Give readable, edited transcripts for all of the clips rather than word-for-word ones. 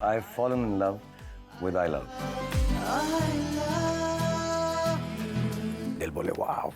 I've fallen in love with I love. दिल बोले वाव.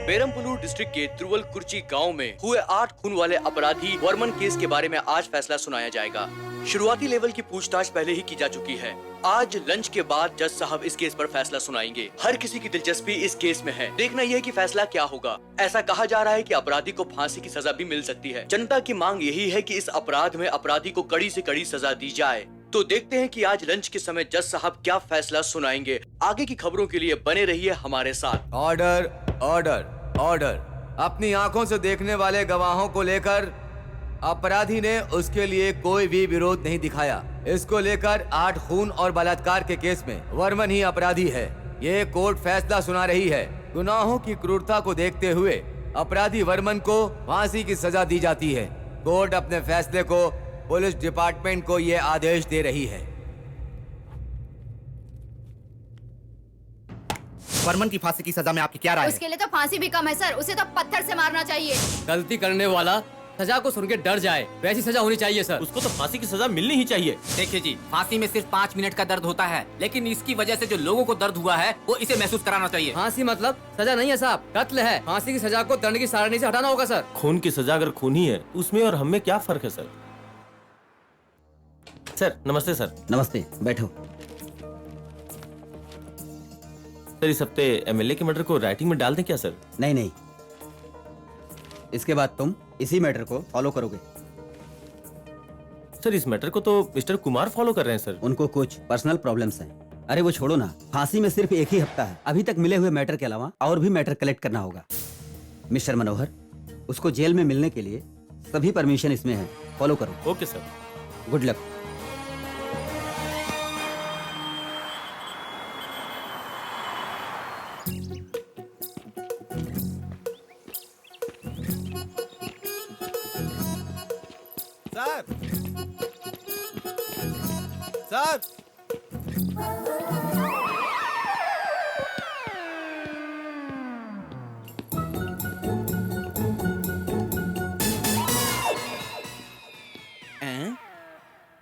पेरम्पलूर district के त्रुवल कुर्ची गांव में हुए 8 खून वाले अपराधी वर्मन केस के बारे में आज फैसला सुनाया जाएगा। शुरुआती लेवल की पूछताछ पहले ही की जा चुकी है। आज लंच के बाद जज साहब इस केस पर फैसला सुनाएंगे। हर किसी की दिलचस्पी इस केस में है। देखना यह है कि फैसला क्या होगा। ऐसा कहा जा रहा है कि अपराधी को फांसी की सजा भी मिल सकती है। जनता की मांग यही है कि इस अपराध में अपराधी को कड़ी से कड़ी सजा दी जाए। तो देखते हैं कि आज लंच के समय जज साहब क्या फैसला सुनाएंगे। आगे की खबरों के लिए बने रहिए हमारे साथ। Order order order. अपनी आंखों से देखने वाले गवाहों को लेकर अपराधी ने उसके लिए कोई भी विरोध नहीं दिखाया। इसको लेकर 8 खून और बलात्कार के केस में वर्मन ही अपराधी है। ये कोर्ट फैसला सुना रही है। गुनाहों की क्रूरता को देखते हुए अपराधी वर्मन को फांसी की सजा दी जाती है। कोर्ट अपने फैसले को पुलिस डिपार्टमेंट को ये आदेश दे रही है। वर्मन की फांसी की सजा में आपकी क्या राय है? उसके लिए तो फांसी भी कम है सर, उसे तो पत्थर से मारना चाहिए। गलती करने वाला सजा को सुन के डर जाए, वैसी सजा होनी चाहिए सर। उसको तो फांसी की सजा मिलनी ही चाहिए। देखिए जी, फांसी में सिर्फ 5 मिनट का दर्द होता है, लेकिन इसकी वजह से जो लोगों को दर्द हुआ है वो इसे महसूस कराना चाहिए। फांसी मतलब सजा नहीं है साहब, कत्ल है। फांसी की सजा को दंड की सारणी से हटाना होगा सर। खून की सजा अगर खून ही है, उसमें और हमें क्या फर्क है सर? सर नमस्ते सर। नमस्ते, बैठो। सर इस हफ्ते एमएलए के मर्डर को राइटिंग में डाल दें क्या सर? नहीं नहीं, इसके बाद तुम इसी मैटर को फॉलो करोगे। सर इस मैटर को तो मिस्टर कुमार फॉलो कर रहे हैं सर। उनको कुछ पर्सनल प्रॉब्लम्स हैं। अरे वो छोड़ो ना, फांसी में सिर्फ एक ही हफ्ता है। अभी तक मिले हुए मैटर के अलावा और भी मैटर कलेक्ट करना होगा। मिस्टर मनोहर, उसको जेल में मिलने के लिए सभी परमिशन इसमें है। फॉलो करो। Okay sir. Good luck. Sir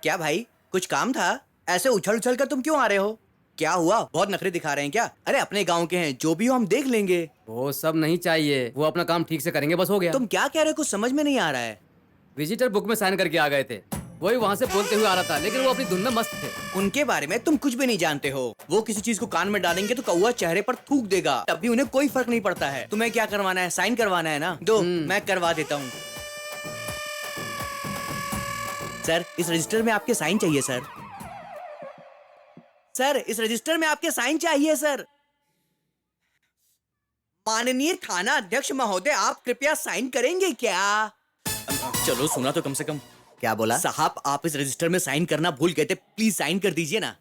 क्या भाई, कुछ काम था? ऐसे उछल उछल कर तुम क्यों आ रहे हो? क्या हुआ? बहुत नखरे दिखा रहे हैं क्या? अरे अपने गांव के हैं, जो भी हो हम देख लेंगे। वो सब नहीं चाहिए, वो अपना काम ठीक से करेंगे, बस हो गया। तुम क्या कह रहे हो? कुछ समझ में नहीं आ रहा है। विजिटर बुक में साइन करके आ गए थे, वही वहाँ से बोलते हुए आ रहा था, लेकिन वो अपनी धुन में मस्त थे। उनके बारे में तुम कुछ भी नहीं जानते हो। वो किसी चीज को कान में डालेंगे तो कौवा चेहरे पर थूक देगा, तब भी उन्हें कोई फर्क नहीं पड़ता है। तुम्हें क्या करवाना है? साइन करवाना है ना? दो, मैं करवा देता हूँ। सर इस रजिस्टर में आपके साइन चाहिए सर। सर इस रजिस्टर में आपके साइन चाहिए सर। माननीय थाना अध्यक्ष महोदय, आप कृपया साइन करेंगे क्या? चलो सुना तो कम से कम। क्या बोला? साहब आप इस रजिस्टर में साइन करना भूल गए थे, प्लीज साइन कर दीजिए ना।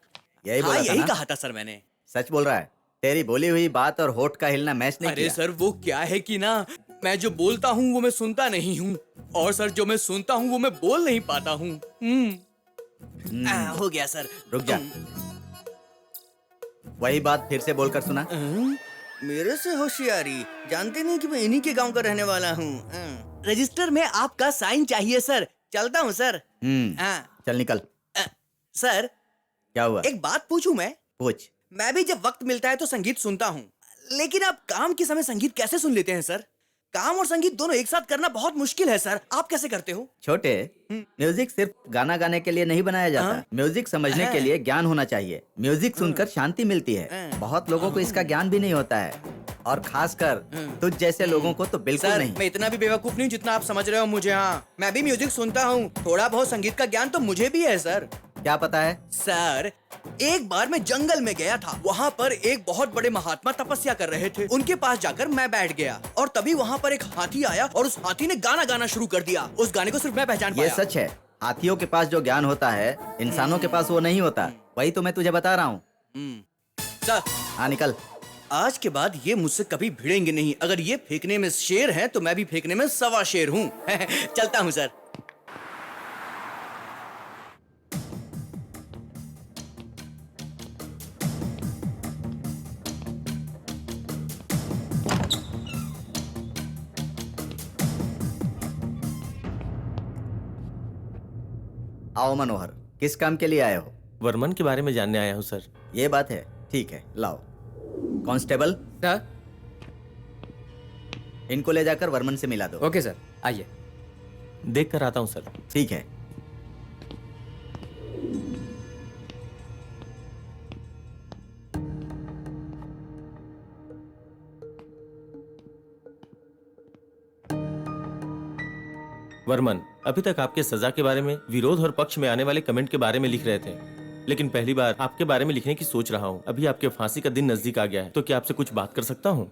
यही बोला था यही ना? कहा था सर मैंने। सच बोल रहा है? तेरी बोली हुई बात और होठ का हिलना मैच नहीं अरे किया। सर वो क्या है कि ना, मैं जो बोलता हूँ वो मैं सुनता नहीं हूँ, और सर जो मैं सुनता हूँ वो मैं बोल नहीं पाता हूँ। हो गया सर। रुक जा, वही बात फिर से बोलकर सुना। मेरे से होशियारी? जानते नहीं कि मैं इन्हीं के गांव का रहने वाला हूँ। रजिस्टर में आपका साइन चाहिए सर। चलता हूँ सर। हाँ चल निकल। सर, क्या हुआ? एक बात पूछूं मैं? पूछ। मैं भी जब वक्त मिलता है तो संगीत सुनता हूँ, लेकिन आप काम के समय संगीत कैसे सुन लेते हैं सर? काम और संगीत दोनों एक साथ करना बहुत मुश्किल है सर, आप कैसे करते हो? छोटे, म्यूजिक सिर्फ गाना गाने के लिए नहीं बनाया जाता। म्यूजिक समझने के लिए ज्ञान होना चाहिए। म्यूजिक सुनकर शांति मिलती है। बहुत लोगों को इसका ज्ञान भी नहीं होता है, और खासकर तुझ जैसे लोगों को तो बिल्कुल सर, नहीं। मैं इतना भी बेवकूफ नहीं जितना आप समझ रहे हो मुझे। हाँ, मैं भी म्यूजिक सुनता हूँ, थोड़ा बहुत संगीत का ज्ञान तो मुझे भी है सर। क्या पता है? सर, एक बार मैं जंगल में गया था, वहाँ पर एक बहुत बड़े महात्मा तपस्या कर रहे थे। उनके पास जाकर मैं बैठ गया और तभी वहाँ पर एक हाथी आया और उस हाथी ने गाना गाना शुरू कर दिया। उस गाने को सिर्फ मैं पहचान पाया। ये सच है, हाथियों के पास जो ज्ञान होता है इंसानों के पास वो नहीं होता। वही तो मैं तुझे बता रहा हूँ। सर, हाँ निकल। आज के बाद ये मुझसे कभी भिड़ेंगे नहीं। अगर ये फेंकने में शेर हैं तो मैं भी फेंकने में सवा शेर हूँ। चलता हूँ सर। आओ मनोहर, किस काम के लिए आए हो? वर्मन के बारे में जानने आया हूँ सर। ये बात है, ठीक है, लाओ। Constable, sir. इनको ले जाकर वर्मन से मिला दो। ओके सर, आइए। देख कर आता हूँ सर। ठीक है। वर्मन अभी तक आपके सजा के बारे में, विरोध और पक्ष में आने वाले कमेंट के बारे में लिख रहे थे, लेकिन पहली बार आपके बारे में लिखने की सोच रहा हूँ। अभी आपके फांसी का दिन नजदीक आ गया है, तो क्या आपसे कुछ बात कर सकता हूँ?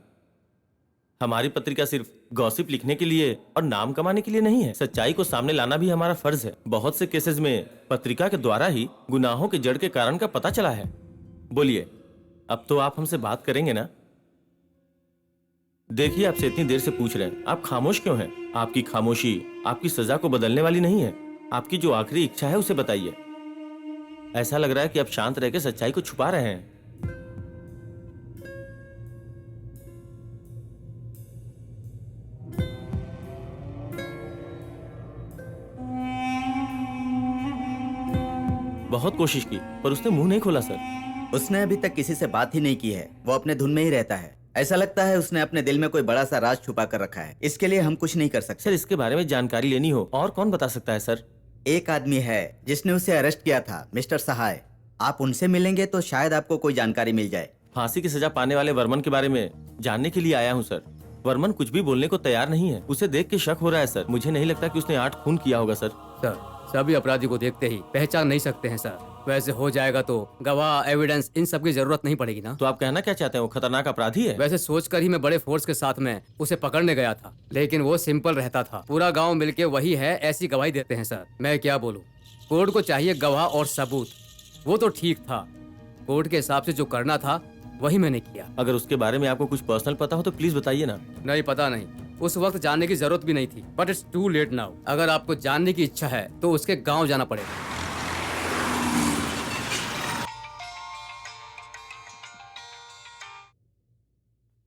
हमारी पत्रिका सिर्फ गॉसिप लिखने के लिए और नाम कमाने के लिए नहीं है। सच्चाई को सामने लाना भी हमारा फर्ज है। बहुत से केसेस में पत्रिका के द्वारा ही गुनाहों के जड़ के कारण का पता चला है। बोलिए, अब तो आप हमसे बात करेंगे ना? देखिए, आपसे इतनी देर से पूछ रहे हैं, आप खामोश क्यों हैं? आपकी खामोशी आपकी सजा को बदलने वाली नहीं है। आपकी जो आखिरी इच्छा है उसे बताइए। ऐसा लग रहा है कि आप शांत रहकर सच्चाई को छुपा रहे हैं। बहुत कोशिश की पर उसने मुंह नहीं खोला सर। उसने अभी तक किसी से बात ही नहीं की है। वो अपने धुन में ही रहता है। ऐसा लगता है उसने अपने दिल में कोई बड़ा सा राज छुपा कर रखा है। इसके लिए हम कुछ नहीं कर सकते। सर, इसके बारे में जानकारी लेनी हो और कौन बता सकता है सर? एक आदमी है जिसने उसे अरेस्ट किया था, मिस्टर सहाय। आप उनसे मिलेंगे तो शायद आपको कोई जानकारी मिल जाए। फांसी की सजा पाने वाले वर्मन के बारे में जानने के लिए आया हूँ सर। वर्मन कुछ भी बोलने को तैयार नहीं है। उसे देख के शक हो रहा है सर। मुझे नहीं लगता कि उसने 8 खून किया होगा सर। सर, सभी अपराधी को देखते ही पहचान नहीं सकते हैं सर। वैसे हो जाएगा तो गवाह, एविडेंस, इन सब की जरूरत नहीं पड़ेगी ना। तो आप कहना क्या चाहते हैं, वो खतरनाक अपराधी है? वैसे सोचकर ही मैं बड़े फोर्स के साथ में उसे पकड़ने गया था, लेकिन वो सिंपल रहता था। पूरा गांव मिलके वही है ऐसी गवाही देते हैं सर। मैं क्या बोलूं, कोर्ट को चाहिए गवाह और सबूत। वो तो ठीक था, कोर्ट के हिसाब से जो करना था वही मैंने किया। अगर उसके बारे में आपको कुछ पर्सनल पता हो तो प्लीज बताइए ना। नहीं, पता नहीं। उस वक्त जानने की जरूरत भी नहीं थी, but it's too late now. अगर आपको जानने की इच्छा है तो उसके गांव जाना पड़ेगा।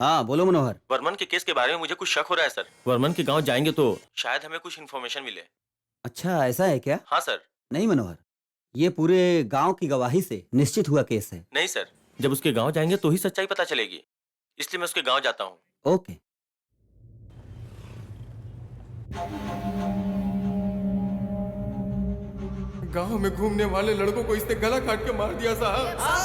हाँ बोलो मनोहर। वर्मन के केस के बारे में मुझे कुछ शक हो रहा है सर। वर्मन के गांव जाएंगे तो शायद हमें कुछ इन्फॉर्मेशन मिले। अच्छा, ऐसा है क्या? हाँ सर। नहीं मनोहर, ये पूरे गांव की गवाही से निश्चित हुआ केस है। नहीं सर, जब उसके गांव जाएंगे तो ही सच्चाई पता चलेगी, इसलिए मैं उसके गांव जाता हूँ। ओके। गांव में घूमने वाले लड़कों को इसने गला काट के मार दिया साहब।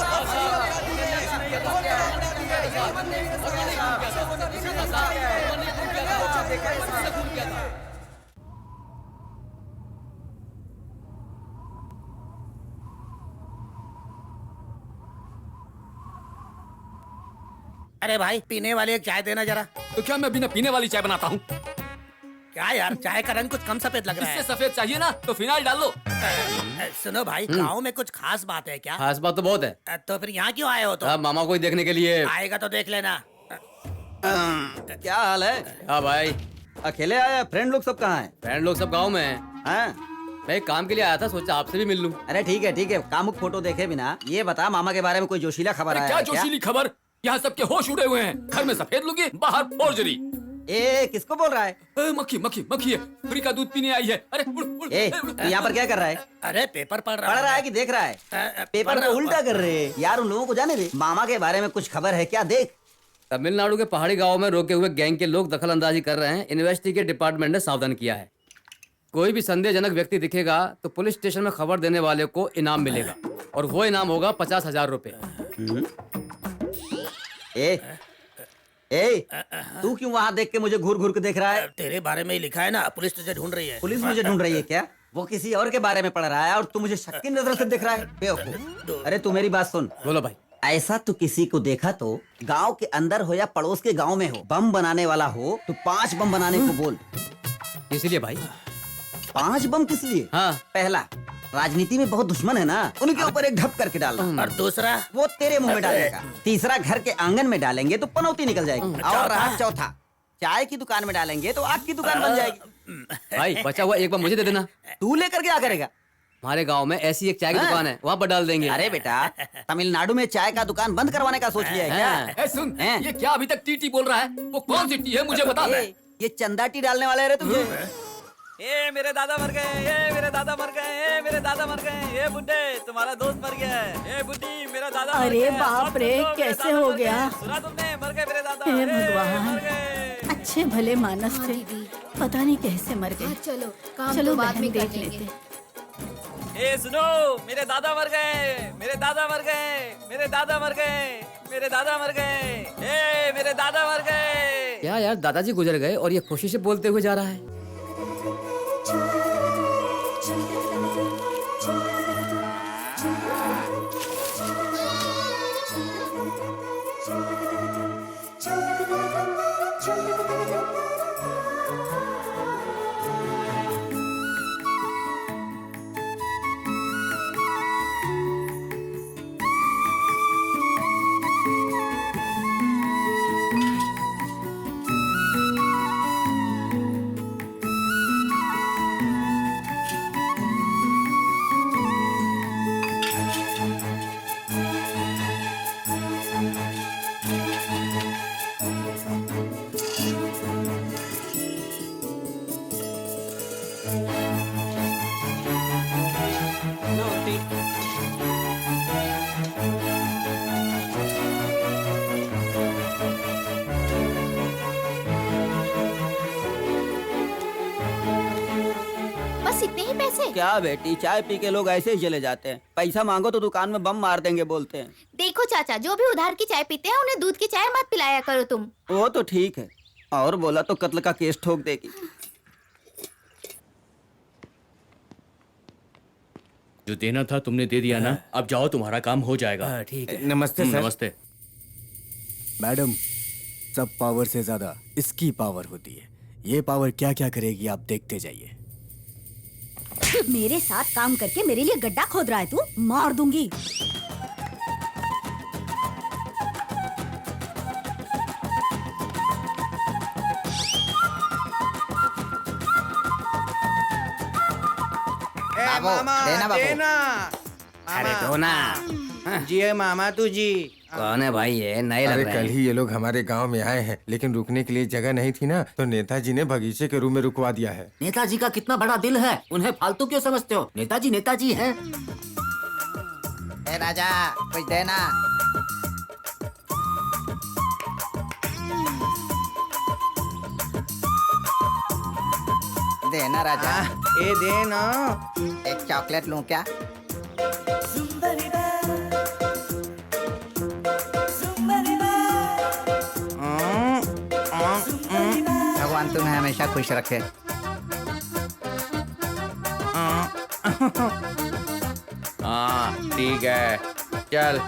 अरे भाई, पीने वाली एक चाय देना जरा। तो क्या मैं बिना पीने वाली चाय बनाता हूँ? क्या यार, चाय का रंग कुछ कम सफेद लग रहा है। इससे सफेद चाहिए ना तो फिनाइल डाल लो। सुनो भाई, गाँव में कुछ खास बात है क्या? खास बात तो बहुत है। तो फिर यहाँ क्यों आए हो? तो मामा को ही देखने के लिए। आएगा तो देख लेना। क्या हाल है? हाँ भाई। अकेले आया? फ्रेंड लोग सब कहाँ हैं? फ्रेंड लोग सब गाँव में हैं। हाँ? मैं एक काम के लिए आया था, सोचा आपसे भी मिल लूं। अरे ठीक है ठीक है, कामुक फोटो देखे बिना ये बता, मामा के बारे में कोई जोशीला खबर आया क्या है? जोशीली खबर? यहाँ सबके होश उड़े हुए हैं। घर में सफेद लुंगी, बाहर फोर्जरी। ए किसको बोल रहा है? मक्खी मक्खी मक्खी है, फ्री का दूध पीने आई है। अरे उड़, उड़, ए तू यहाँ पर क्या कर रहा है? अरे पेपर पढ़ पढ़ रहा है कि देख रहा है? पेपर को उल्टा कर रहे हैं यार। उन लोगों को जाने दे। मामा के बारे में कुछ खबर है क्या? देख। तमिलनाडु के पहाड़ी गांव में रोके हुए गैंग के लोग दखल अंदाजी कर रहे हैं। इन्वेस्टिगेट डिपार्टमेंट ने सावधान किया है। कोई भी संदेहजनक व्यक्ति दिखेगा तो पुलिस स्टेशन में खबर देने वाले को इनाम मिलेगा, और वो इनाम होगा 50,000 रुपए। ए तू क्यों वहाँ देख के मुझे घूर घूर के देख रहा है? तेरे बारे में ही लिखा है ना, पुलिस तुझे ढूंढ रही है। पुलिस मुझे ढूंढ रही है क्या? वो किसी और के बारे में पढ़ रहा है और तू मुझे शक की नजर से देख रहा है। बेवकूफ। अरे तू मेरी बात सुन। बोलो भाई। ऐसा तू किसी को देखा तो गांव के अंदर हो या पड़ोस के गांव में हो, बम बनाने वाला हो तो 5 बम बनाने को बोल। इसलिए भाई 5 बम किस लिए? हाँ। पहला, राजनीति में बहुत दुश्मन है ना, उनके ऊपर एक ढप करके डालना। और दूसरा, वो तेरे मुंह में डालेगा। तीसरा, घर के आंगन में डालेंगे तो पनौती निकल जाएगी। और रहा चौथा, चाय की दुकान में डालेंगे तो आग की दुकान बन जाएगी। भाई बचा हुआ एक बार मुझे दे देना। तू लेकर क्या करेगा? हमारे गांव में ऐसी एक चाय की दुकान है, वहाँ पर डाल देंगे। अरे बेटा, तमिलनाडु में चाय का दुकान बंद करवाने का सोच लिया है क्या? सुन, ये क्या अभी तक टी बोल रहा है? वो कौन सी टी है मुझे बता दे। ये चंदा टी डालने वाले रे तुझे। ये मेरे दादा मर गए, ये मेरे दादा मर गए, ये मेरे दादा मर गए, ये बुड्ढे तुम्हारा दोस्त मर गया है, ये बुड्ढी मेरा दादा। अरे बाप रे, कैसे हो गया? सुना तुमने? मर गए मेरे दादा। हे भगवान, अच्छे भले मानस थे, पता नहीं कैसे मर गए। चलो काम चलो तो बाद बहन में देख कर लेंगे। लेते। ए सुनो, मेरे दादा मर गए, मेरे दादा मर गए, मेरे दादा मर गए, मेरे दादा मर गए, ए मेरे दादा मर गए। क्या यार, दादाजी गुजर गए और ये खुशी से बोलते हुए जा रहा है। बस इतने ही पैसे? क्या बेटी, चाय पी के लोग ऐसे ही चले जाते हैं। पैसा मांगो तो दुकान में बम मार देंगे बोलते हैं। देखो चाचा, जो भी उधार की चाय पीते हैं उन्हें दूध की चाय मत पिलाया करो तुम। वो तो ठीक है, और बोला तो कत्ल का केस ठोक देगी। जो देना था तुमने दे दिया ना, अब जाओ, तुम्हारा काम हो जाएगा। ठीक है। नमस्ते सर। नमस्ते मैडम, सब पावर से ज्यादा इसकी पावर होती है। ये पावर क्या क्या करेगी आप देखते जाइए। मेरे साथ काम करके मेरे लिए गड्ढा खोद रहा है तू? मार दूंगी। मामा, देना बाबू। अरे दो ना। जी है मामा तू जी। कौन है भाई ये? नए लग अरे रहे कल हैं। ही ये लोग हमारे गांव में आए हैं, लेकिन रुकने के लिए जगह नहीं थी ना, तो नेताजी ने बगीचे के रूम में रुकवा दिया है। नेताजी का कितना बड़ा दिल है, उन्हें फालतू क्यों समझते हो? नेताजी नेताजी हैं। ए राजा, कुछ देना। देना राजा। ए देना। एक चॉकलेट लूं क्या? भगवान तुम्हें हमेशा खुश रखे। हाँ ठीक है, चल।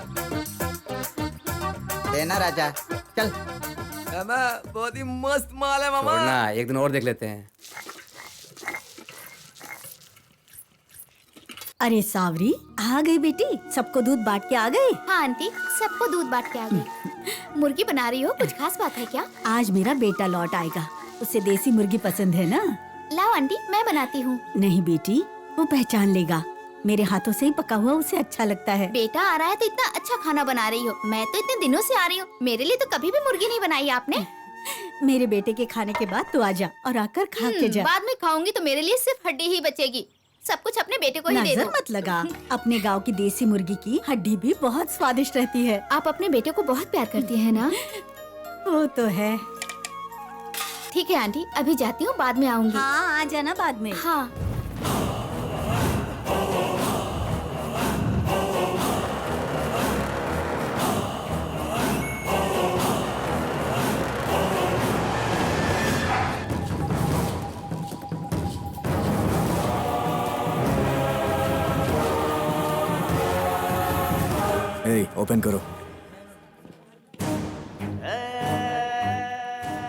देना राजा, चल। बहुत ही मस्त माल है मामा। छोड़ना, एक दिन और देख लेते हैं। अरे सावरी, आ गई बेटी, सबको दूध बांट के आ गई। हाँ आंटी, सबको दूध बांट के आ गई। मुर्गी बना रही हो, कुछ खास बात है क्या? आज मेरा बेटा लौट आएगा, उसे देसी मुर्गी पसंद है ना। लाओ आंटी, मैं बनाती हूँ। नहीं बेटी, वो पहचान लेगा, मेरे हाथों से ही पका हुआ उसे अच्छा लगता है। बेटा आ रहा है तो इतना अच्छा खाना बना रही हो। मैं तो इतने दिनों से आ रही हूँ, मेरे लिए तो कभी भी मुर्गी नहीं बनाई आपने। मेरे बेटे के खाने के बाद तू आजा और आकर खा के जा। बाद में खाऊंगी तो मेरे लिए सिर्फ हड्डी ही बचेगी। सब कुछ अपने बेटे को ही दे नजर दो। मत लगा, अपने गांव की देसी मुर्गी की हड्डी भी बहुत स्वादिष्ट रहती है। आप अपने बेटे को बहुत प्यार करती है ना? वो तो है। ठीक है आंटी, अभी जाती हूँ, बाद में आऊंगी। हाँ, आ जाना बाद में। हाँ। ओपन करो।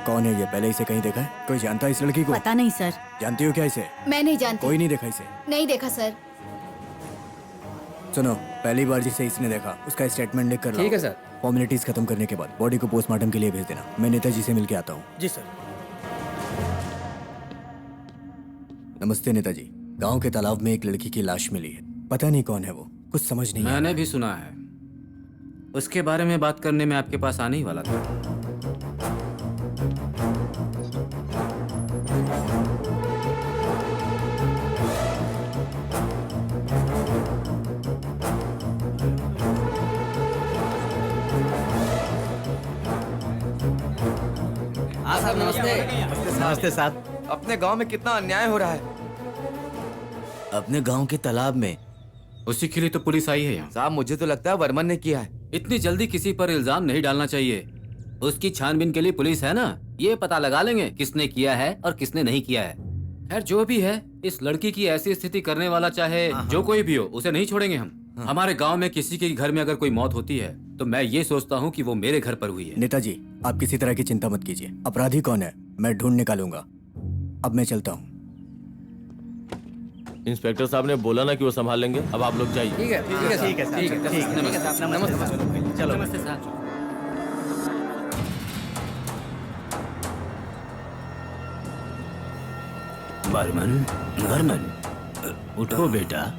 कौन है ये? पहले इसे कहीं देखा है? कोई जानता है इस लड़की को? पता नहीं सर। जानती हो क्या इसे? मैं नहीं जानती। कोई नहीं देखा इसे? नहीं देखा सर। सुनो, पहली बार जिसे इसने देखा उसका स्टेटमेंट लिख कर लाओ। ठीक है सर। फॉर्मेलिटीज खत्म करने के बाद बॉडी को पोस्टमार्टम के लिए भेज देना। मैं नेताजी से मिलके आता हूँ। जी सर। नमस्ते नेताजी। गांव के तालाब में एक लड़की की लाश मिली है। पता नहीं कौन है वो, कुछ समझ नहीं। मैंने भी सुना है। उसके बारे में बात करने में आपके पास आने ही वाला था। हाँ साहब, नमस्ते। नमस्ते साहब। अपने गांव में कितना अन्याय हो रहा है। अपने गांव के तालाब में उसी के लिए तो पुलिस आई है यहाँ। साहब, मुझे तो लगता है वर्मन ने किया है। इतनी जल्दी किसी पर इल्जाम नहीं डालना चाहिए। उसकी छानबीन के लिए पुलिस है ना, ये पता लगा लेंगे किसने किया है और किसने नहीं किया है। खैर जो भी है, इस लड़की की ऐसी स्थिति करने वाला चाहे जो कोई भी हो, उसे नहीं छोड़ेंगे हम। हमारे गांव में किसी के घर में अगर कोई मौत होती है तो मैं ये सोचता हूँ कि वो मेरे घर पर हुई है। नेताजी, आप किसी तरह की चिंता मत कीजिए। अपराधी कौन है मैं ढूंढ निकालूंगा। अब मैं चलता हूँ। इंस्पेक्टर साहब ने बोला ना कि वो संभाल लेंगे। अब आप लोग जाइए। ठीक है, ठीक है, ठीक है साहब। ठीक है, ठीक है, नमस्ते, नमस्ते। चलो। नमस्ते साहब। बर्मन, बर्मन, उठो बेटा।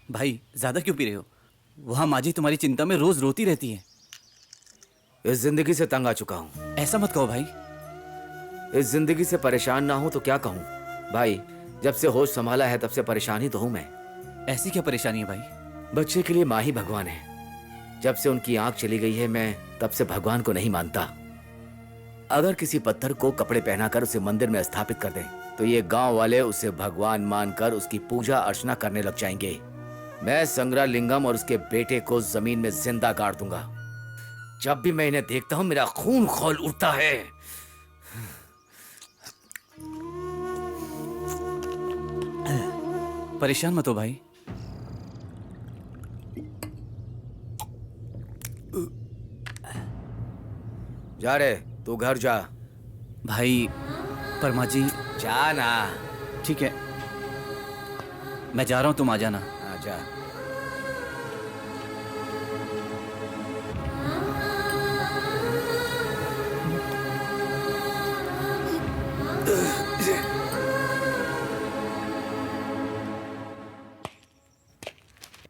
भाई ज्यादा क्यों पी रहे हो? वहाँ माँ जी तुम्हारी चिंता में रोज रोती रहती है। इस जिंदगी से तंग आ चुका हूँ। ऐसा मत कहो भाई। इस जिंदगी से परेशान ना हूँ तो क्या कहूँ भाई। जब से होश संभाला है तब से परेशान ही तो हूँ मैं। ऐसी क्या परेशानी है भाई? बच्चे के लिए माँ ही भगवान है। जब से उनकी आंख चली गई है मैं तब से भगवान को नहीं मानता। अगर किसी पत्थर को कपड़े पहनाकर उसे मंदिर में स्थापित कर दें तो ये गांव वाले उसे भगवान मानकर उसकी पूजा अर्चना करने लग जाएंगे। मैं संग्रालिंगम और उसके बेटे को जमीन में जिंदा गाड़ दूंगा। जब भी मैं इन्हें देखता हूं मेरा खून खौल उठता है। परेशान मत हो भाई। जा रे, तू घर जा। भाई परमा जी। जा ना। ठीक है, मैं जा रहा हूँ, तुम आ जाना। जा।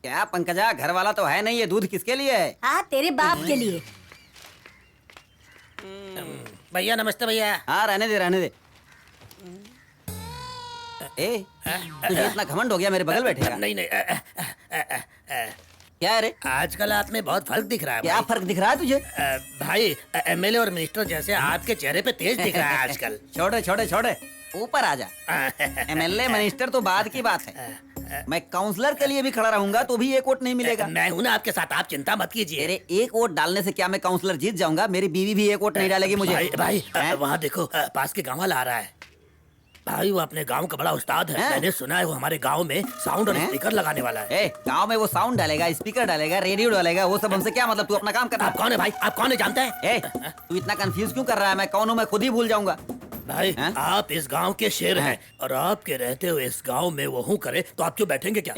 क्या पंकजा, घर वाला तो है नहीं, ये दूध किसके लिए है? हाँ, तेरे बाप के लिए। भैया नमस्ते भैया। हाँ, रहने दे रहने दे। ए, तुझे इतना घमंड हो गया मेरे बगल बैठेगा? नहीं नहीं क्या है रे? आजकल आप में बहुत फर्क दिख रहा है। क्या फर्क दिख रहा है तुझे? भाई एमएलए और मिनिस्टर जैसे आपके चेहरे पे तेज दिख रहा है आजकल। छोड़े छोड़े छोड़े, ऊपर आ जा। एमएलए मिनिस्टर तो बाद की बात है। मैं काउंसलर के लिए भी खड़ा रहूंगा तो भी एक वोट नहीं मिलेगा। मैं हूं ना आपके साथ, आप चिंता मत कीजिए। अरे एक वोट डालने से क्या मैं काउंसलर जीत जाऊंगा? मेरी बीवी भी एक वोट नहीं डालेगी मुझे। भाई वहाँ देखो, पास के गांव वाला आ रहा है। भाई वो अपने गांव का बड़ा उस्ताद है। मैंने सुना है वो हमारे गांव में साउंड और स्पीकर लगाने वाला है। गांव में वो साउंड डालेगा, स्पीकर डालेगा, रेडियो डालेगा, वो सब हमसे क्या मतलब? तू अपना काम करना। आप कौन है भाई? आप कौन है जानते हैं? तू इतना कंफ्यूज क्यों कर रहा है? मैं कौन हूँ मैं खुद ही भूल जाऊंगा। भाई आप इस गांव के शेर हैं और आपके रहते हुए इस गांव में वो हूँ करे तो आप क्यों बैठेंगे क्या?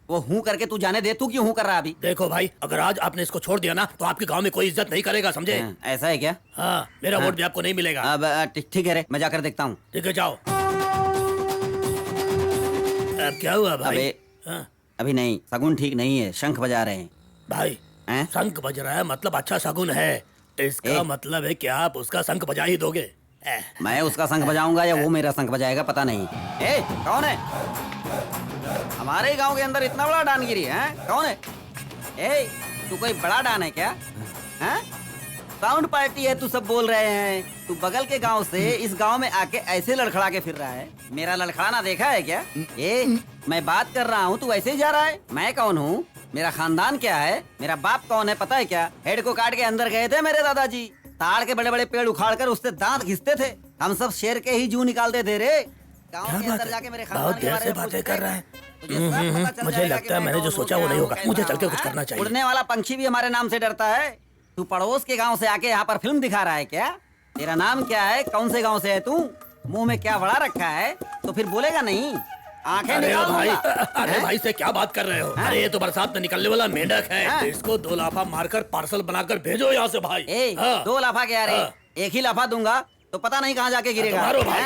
वो हूँ करके तू जाने दे, तू क्यों हूँ कर रहा है अभी? देखो भाई, अगर आज आपने इसको छोड़ दिया ना तो आपके गांव में कोई इज्जत नहीं करेगा, समझे? ऐसा है क्या? हाँ, मेरा वोट भी आपको नहीं मिलेगा। अब ठीक है रे, मैं जाकर देखता हूँ। ठीक है, जाओ। अब क्या हुआ भाई? अभी नहीं, शगुन ठीक नहीं है, शंख बजा रहे हैं। भाई शंख बज रहा है मतलब अच्छा शगुन है। इसका मतलब है कि आप उसका शंख बजा ही दोगे। मैं उसका शंख बजाऊंगा या वो मेरा शंख बजाएगा पता नहीं। कौन है? हमारे गांव के अंदर इतना बड़ा डानगिरी है? कौन है? तू कोई बड़ा डान है क्या? साउंड पार्टी है तू सब बोल रहे हैं। तू बगल के गांव से इस गांव में आके ऐसे लड़खड़ा के फिर रहा है। मेरा लड़खड़ाना देखा है क्या? मैं बात कर रहा हूँ, तू ऐसे ही जा रहा है। मैं कौन हूँ? मेरा खानदान क्या है? मेरा बाप कौन है पता है क्या? हेड को काट के अंदर गए थे मेरे दादाजी। ताड़ के बड़े बड़े पेड़ उखाड़ कर उससे दांत घिसते थे। हम सब शेर के ही जू निकालते थे रे। गाँव के अंदर जाके मेरे बहुत देर से बातें कर रहा है। मुझे लगता है मैंने जो सोचा वो नहीं होगा। मुझे चल के कुछ करना चाहिए। उड़ने वाला पंछी भी हमारे नाम से डरता है। तू पड़ोस के गांव से आके यहाँ पर फिल्म दिखा रहा है क्या? तेरा नाम क्या है? कौन से गांव से है तू? मुंह में क्या बड़ा रखा है? तो फिर बोलेगा नहीं? आंखें निकाल भाई। अरे भाई से क्या बात कर रहे हो? अरे ये तो बरसात में निकलने वाला मेंढक है। इसको 2 लाफा मारकर पार्सल बनाकर भेजो यहाँ से भाई। 2 लाफा क्या रे? एक ही लाफा दूंगा तो पता नहीं कहाँ जाके गिरेगा। मारो भाई।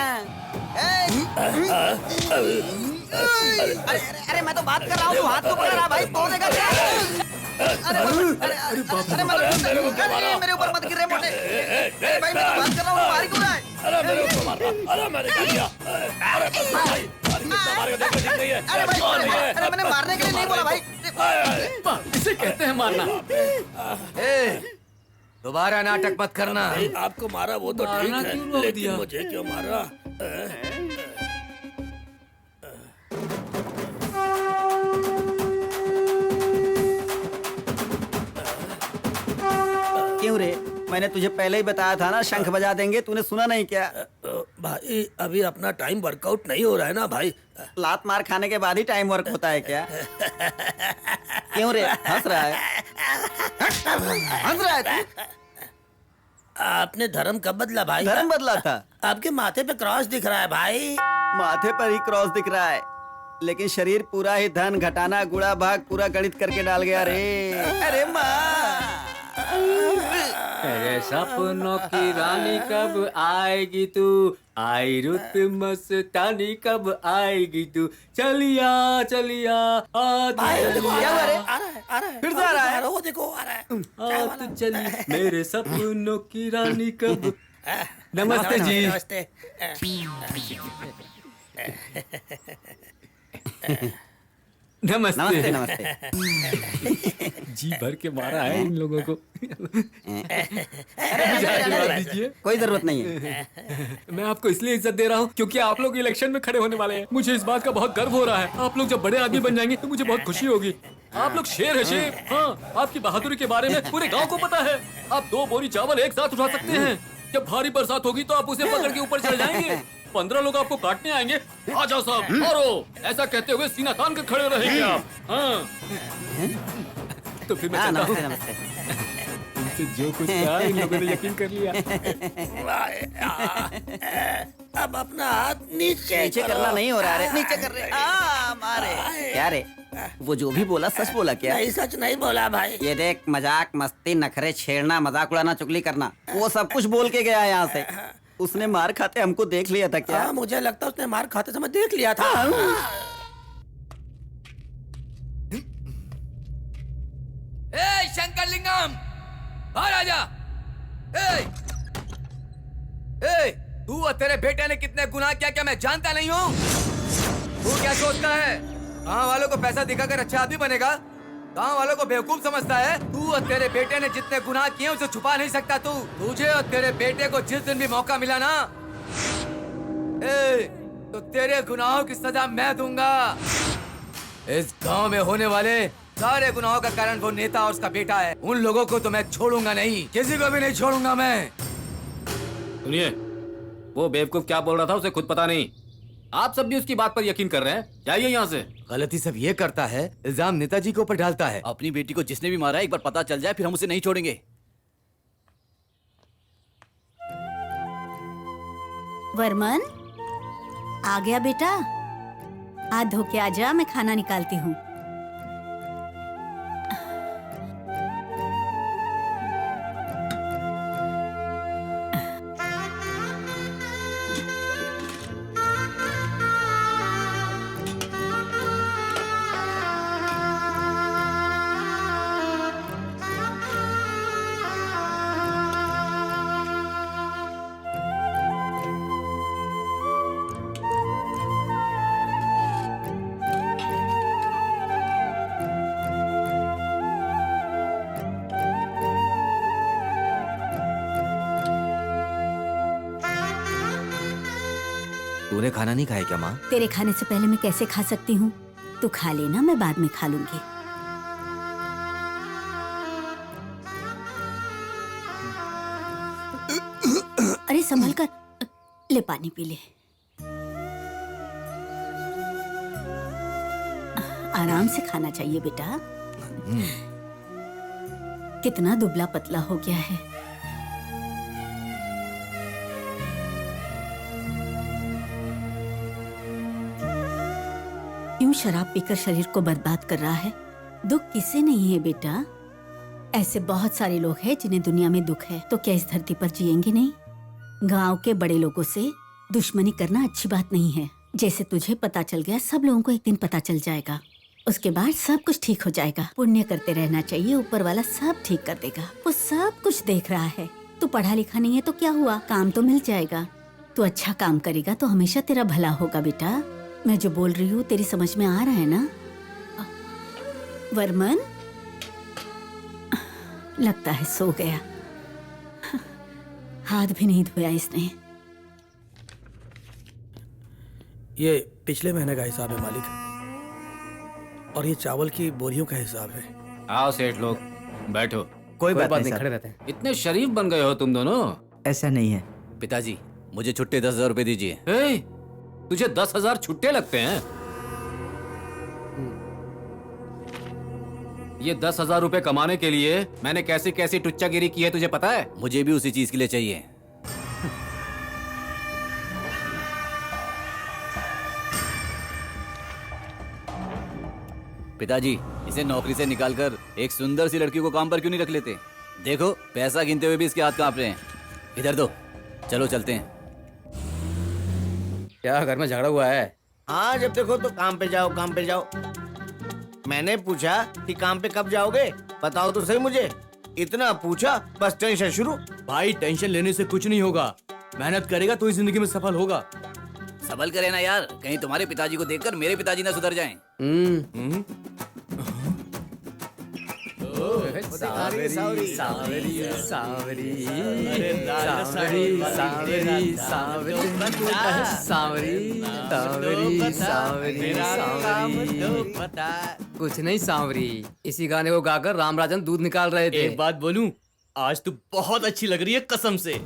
अरे मैं तो बात कर रहा हूँ, तू हाथ तो पकड़ रहा भाई। तोड़ेगा क्या? अरे मेरे ऊपर मत गिर रहे मोटे भाई। मैं तो बात कर रहा हूँ, मार क्यों रहा है? अरे मेरे को मार रहा। अरे मैंने क्या किया? अरे भाई, अरे मैंने मारने के लिए नहीं बोला भाई। इसे कहते हैं मारना। दोबारा नाटक मत करना। आपको मारा वो तो ठीक है, लेकिन मुझे क्यों मारा? क्यों रे? मैंने तुझे पहले ही बताया था ना शंख बजा देंगे, तूने सुना नहीं क्या? भाई अभी अपना टाइम वर्कआउट नहीं हो रहा है ना भाई। लात मार खाने के बाद ही टाइम वर्क होता है क्या? क्यों रे हंस रहा है? हंस रहा है तू? आपने धर्म कब बदला भाई? धर्म बदला था? आपके माथे पे क्रॉस दिख रहा है भाई। माथे पर ही क्रॉस दिख रहा है, लेकिन शरीर पूरा ही धन घटाना गुणा भाग पूरा गणित करके डाल गया रे। अरे माँ, तेरे सपनों की रानी कब आएगी तू? आई रुत मस्तानी कब आएगी तू? चलिया चलिया फिर से आ रहा है। वो देखो आ रहा है। तू चली मेरे सपनों की रानी कब। नमस्ते जी। नमस्ते। नमस्ते नमस्ते। जी भर के मारा है इन लोगों को। कोई जरूरत नहीं है। मैं आपको इसलिए इज्जत दे रहा हूँ क्योंकि आप लोग इलेक्शन में खड़े होने वाले हैं। मुझे इस बात का बहुत गर्व हो रहा है। आप लोग जब बड़े आदमी बन जाएंगे तो मुझे बहुत खुशी होगी। आप लोग शेर है शेर। हाँ, आपकी बहादुरी के बारे में पूरे गांव को पता है। आप 2 बोरी चावल एक साथ उठा सकते हैं। जब भारी बरसात होगी तो आप उसे पकड़ के ऊपर चले जाएंगे। 15 लोग आपको काटने आएंगे। आ जाओ साहब, मारो। ऐसा कहते हुए सीना तान कर खड़े रहेंगे आप। हाँ। तो फिर मैं चलता हूँ। इनसे जो कुछ कहा इन लोगों ने यकीन कर लिया। अब अपना हाथ नीचे करना नहीं हो रहा है। नीचे कर रहे। मारे क्या रे? वो जो भी बोला सच बोला क्या? नहीं, सच नहीं बोला भाई। ये देख, मजाक मस्ती नखरे छेड़ना मजाक उड़ाना चुगली करना वो सब कुछ बोल के गया यहाँ से। उसने मार खाते हमको देख लिया था क्या? मुझे लगता उसने मार खाते समय देख लिया था। शंकर लिंगम, बाहर आ जा। तू और तेरे बेटे ने कितने गुनाह किया क्या मैं जानता नहीं हूँ? तू क्या सोचता है गाँव वालों को पैसा दिखाकर अच्छा आदमी बनेगा? गाँव वालों को बेवकूफ समझता है? तू और तेरे बेटे ने जितने गुनाह किए उसे छुपा नहीं सकता तू। तुझे और तेरे बेटे को जिस दिन भी मौका मिला ना, तो तेरे गुनाहों की सजा मैं दूंगा। इस गांव में होने वाले सारे गुनाहों का कारण वो नेता और उसका बेटा है। उन लोगों को तो मैं छोड़ूंगा नहीं, किसी को भी नहीं छोड़ूंगा मैं। सुनिए, वो बेवकूफ क्या बोल रहा था उसे खुद पता नहीं। आप सब भी उसकी बात पर यकीन कर रहे हैं। जाइए यहाँ से। गलती सब ये करता है, इल्जाम नेताजी के ऊपर डालता है। अपनी बेटी को जिसने भी मारा है, एक बार पता चल जाए फिर हम उसे नहीं छोड़ेंगे। वर्मन, आ गया बेटा? हाथ धो के आजा, मैं खाना निकालती हूँ। तूने खाना नहीं खाया क्या माँ? तेरे खाने से पहले मैं कैसे खा सकती हूँ? तू खा लेना, मैं बाद में खा लूंगी। अरे संभल कर, ले पानी पी ले। आराम से खाना चाहिए बेटा। कितना दुबला पतला हो गया है। क्यों शराब पीकर शरीर को बर्बाद कर रहा है? दुख किसे नहीं है बेटा? ऐसे बहुत सारे लोग हैं जिन्हें दुनिया में दुख है, तो क्या इस धरती पर जिएंगे नहीं? गांव के बड़े लोगों से दुश्मनी करना अच्छी बात नहीं है। जैसे तुझे पता चल गया, सब लोगों को एक दिन पता चल जाएगा। उसके बाद सब कुछ ठीक हो जाएगा। पुण्य करते रहना चाहिए, ऊपर वाला सब ठीक कर देगा। वो सब कुछ देख रहा है। तू पढ़ा लिखा नहीं है तो क्या हुआ, काम तो मिल जाएगा। तू अच्छा काम करेगा तो हमेशा तेरा भला होगा बेटा। मैं जो बोल रही हूँ तेरी समझ में आ रहा है ना? वर्मन, लगता है सो गया। हाथ भी नहीं धोया इसने। ये पिछले महीने का हिसाब है मालिक, और ये चावल की बोरियों का हिसाब है। आओ सेठ लोग, बैठो। कोई बात नहीं, खड़े रहते हैं। इतने शरीफ बन गए हो तुम दोनों। ऐसा नहीं है। पिताजी, मुझे छुट्टे 10,000 रुपए दीजिए। तुझे 10,000 छुट्टे लगते हैं? ये 10,000 रुपए कमाने के लिए मैंने कैसी कैसी टुच्चागिरी की है तुझे पता है? मुझे भी उसी चीज के लिए चाहिए। पिताजी, इसे नौकरी से निकालकर एक सुंदर सी लड़की को काम पर क्यों नहीं रख लेते? देखो, पैसा गिनते हुए भी इसके हाथ कांप रहे हैं। इधर दो, चलो चलते हैं। क्या घर में झगड़ा हुआ है? हाँ, जब देखो तो काम पे जाओ, काम पे जाओ। मैंने पूछा कि काम पे कब जाओगे, बताओ तो सही मुझे। इतना पूछा, बस टेंशन शुरू। भाई, टेंशन लेने से कुछ नहीं होगा। मेहनत करेगा तो ही जिंदगी में सफल होगा। सबल करे ना यार, कहीं तुम्हारे पिताजी को देखकर मेरे पिताजी ना सुधर जाएं। सावरी सावरी सावरी सावरी सावरी सावरी सावरी सावरी। कुछ नहीं सांवरी, इसी गाने को गाकर रामराजन दूध निकाल रहे थे। एक बात बोलूं, आज तू बहुत अच्छी लग रही है कसम से।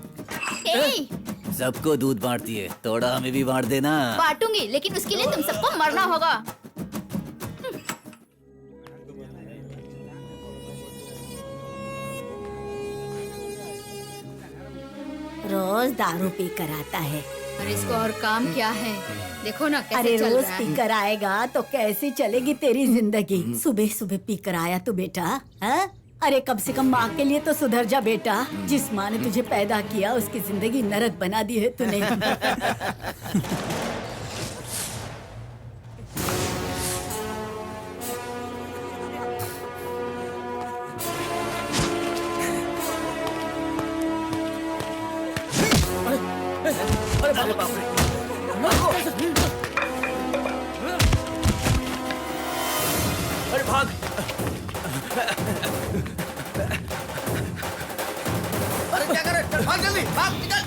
सबको दूध बांटती है, थोड़ा हमें भी बांट देना। बांटूंगी, लेकिन उसके लिए तुम सबको मरना होगा। रोज दारू पी कर आता है। अरे इसको और काम क्या है? देखो ना कैसे अरे चल रोज रहा है। पी कर आएगा तो कैसे चलेगी तेरी जिंदगी? सुबह सुबह पी कर आया तू बेटा, है? अरे कम से कम माँ के लिए तो सुधर जा बेटा। जिस माँ ने तुझे पैदा किया उसकी जिंदगी नरक बना दी है तूने। अरे बाप रे, अरे भाग। अरे क्या कर रहे? भाग जल्दी, भाग निकल।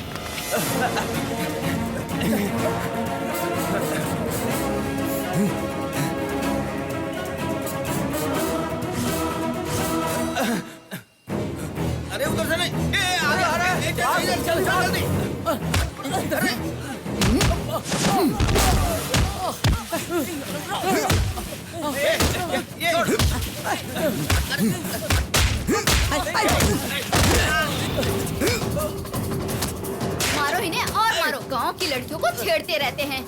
मारो इन्हें और मारो, गांव की लड़कियों को छेड़ते रहते हैं।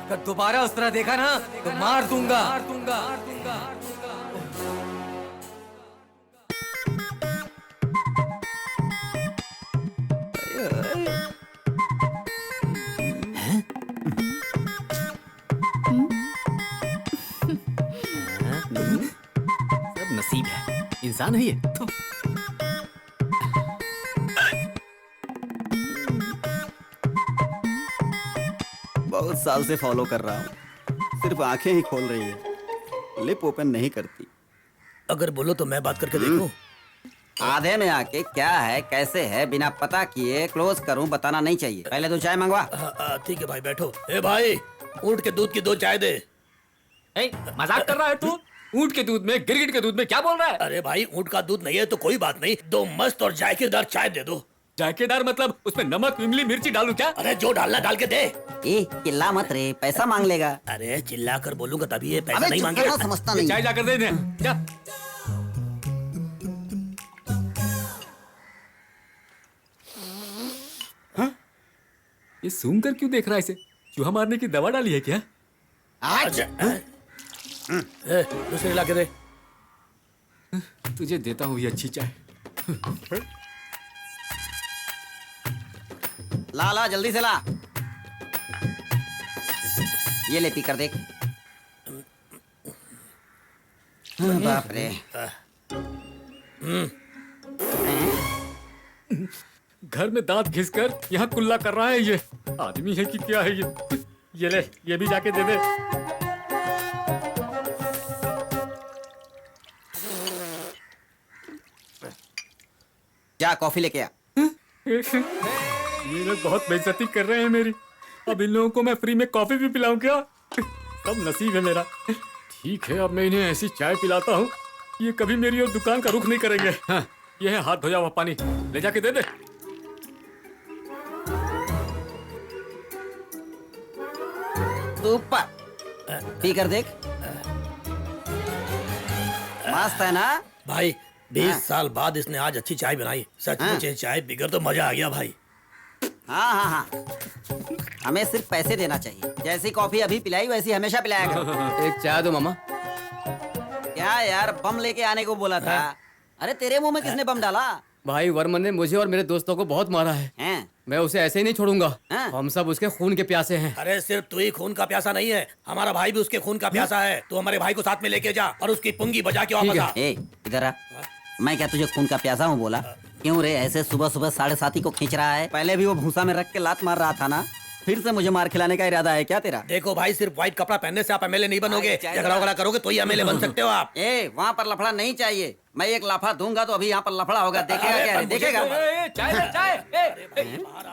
अगर दोबारा उस तरह देखा ना तो मार दूंगा। सब नसीब है, इंसान है ये तो। बहुत साल से फॉलो कर रहा हूँ, सिर्फ आंखें ही खोल रही है, लिप ओपन नहीं करती। अगर बोलो तो मैं बात करके देखूं। आधे में आके क्या है कैसे है बिना पता किए क्लोज करूं बताना नहीं चाहिए। पहले तो चाय मंगवा। ठीक है भाई बैठो। ए भाई ऊंट के दूध की 2 चाय दे। मजाक कर रहा है तू? ऊंट के दूध में गिरगिट के दूध में क्या बोल रहा है? अरे भाई ऊंट का दूध नहीं है तो कोई बात नहीं, 2 मस्त और जायकेदार चाय दे दो। जायकेदार मतलब उसमें नमक इमली मिर्ची डालू क्या? अरे जो डालना डाल के दे। ए चिल्ला मत रे, पैसा मांग लेगा। अरे चिल्ला कर बोलूंगा तभी ये पैसा अबे नहीं चुप मांगेगा। करना समझता नहीं। चाय जाकर दे दे जा। ये सूंघ कर क्यों देख रहा है इसे? चूहा मारने की दवा डाली है क्या? दूसरे ला के दे। तुझे देता हूँ ये अच्छी चाय। ला ला जल्दी से ला। ये ले पी कर देख। बाप रे। घर में दांत घिसकर यहाँ कुल्ला कर रहा है ये। आदमी है कि क्या है ये? ये ले, ये भी जाके दे दे। जा कॉफी लेके आ। ये लोग बहुत बेइज्जती कर रहे हैं मेरी। अब इन लोगों को मैं फ्री में कॉफी भी पिलाऊं क्या? सब नसीब है मेरा। ठीक है, अब मैं इन्हें ऐसी चाय पिलाता हूँ ये कभी मेरी और दुकान का रुख नहीं करेंगे। हाँ, ये है हाथ धोया हुआ पानी, ले जाके दे दे। ऊपर पी कर देख। मस्त है ना भाई? 20 साल बाद इसने आज अच्छी चाय बनाई। सचमुच ये चाय पीकर तो मजा आ गया भाई। हाँ हाँ हाँ, हमें सिर्फ पैसे देना चाहिए। जैसी कॉफी अभी पिलाई वैसी हमेशा पिलाया करो। एक चाय दो मामा। क्या यार, बम लेके आने को बोला था। अरे तेरे मुंह में किसने बम डाला? भाई वर्मन ने मुझे और मेरे दोस्तों को बहुत मारा है। मैं उसे ऐसे ही नहीं छोड़ूंगा। हम सब उसके खून के प्यासे हैं। अरे सिर्फ तू ही खून का प्यासा नहीं है, हमारा भाई भी उसके खून का प्यासा है। तू हमारे भाई को साथ में लेके जा और उसकी पुंगी बजा के वापस आ। इधर आ। मैं क्या तुझे खून का प्यासा हूँ बोला? क्यों रे, ऐसे सुबह सुबह 7:30 को खींच रहा है? पहले भी वो भूसा में रख के लात मार रहा था ना, फिर से मुझे मार खिलाने का इरादा है क्या तेरा? देखो भाई, सिर्फ व्हाइट कपड़ा पहनने से आप एमएलए नहीं बनोगे। झगड़ा वगड़ा करोगे तो ही एमएलए बन सकते हो आप। वहाँ पर लफड़ा नहीं चाहिए। मैं एक लाफा दूंगा तो अभी यहाँ पर लफड़ा होगा। देखेगा क्या? देखेगा। चाय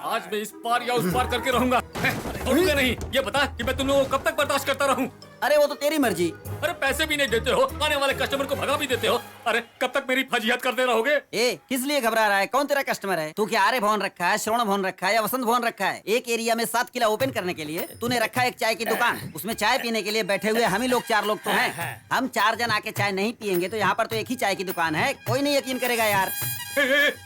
आज मैं इस पार या उस पार करके रहूंगा। छोड़ूंगा नहीं। ये बता कि मैं तुम लोगों को कब तक बर्दाश्त करता रहूं? अरे वो तो तेरी मर्जी। अरे पैसे भी नहीं देते हो, आने वाले कस्टमर को भगा भी देते हो। अरे कब तक मेरी फजीहत करते रहोगे? किस लिए घबरा रहा है? कौन तेरा कस्टमर है? तू क्या आर्य भवन रखा है, श्रवण भवन रखा है या वसंत भवन रखा है? एक एरिया में 7 किला ओपन करने के लिए तूने रखा है एक चाय की दुकान। उसमें चाय पीने के लिए बैठे हुए हम ही लोग 4 लोग तो हैं। हम 4 जन आके चाय नहीं पियेंगे तो यहाँ पर तो एक ही चाय की दुकान है। कोई नहीं यकीन करेगा यार।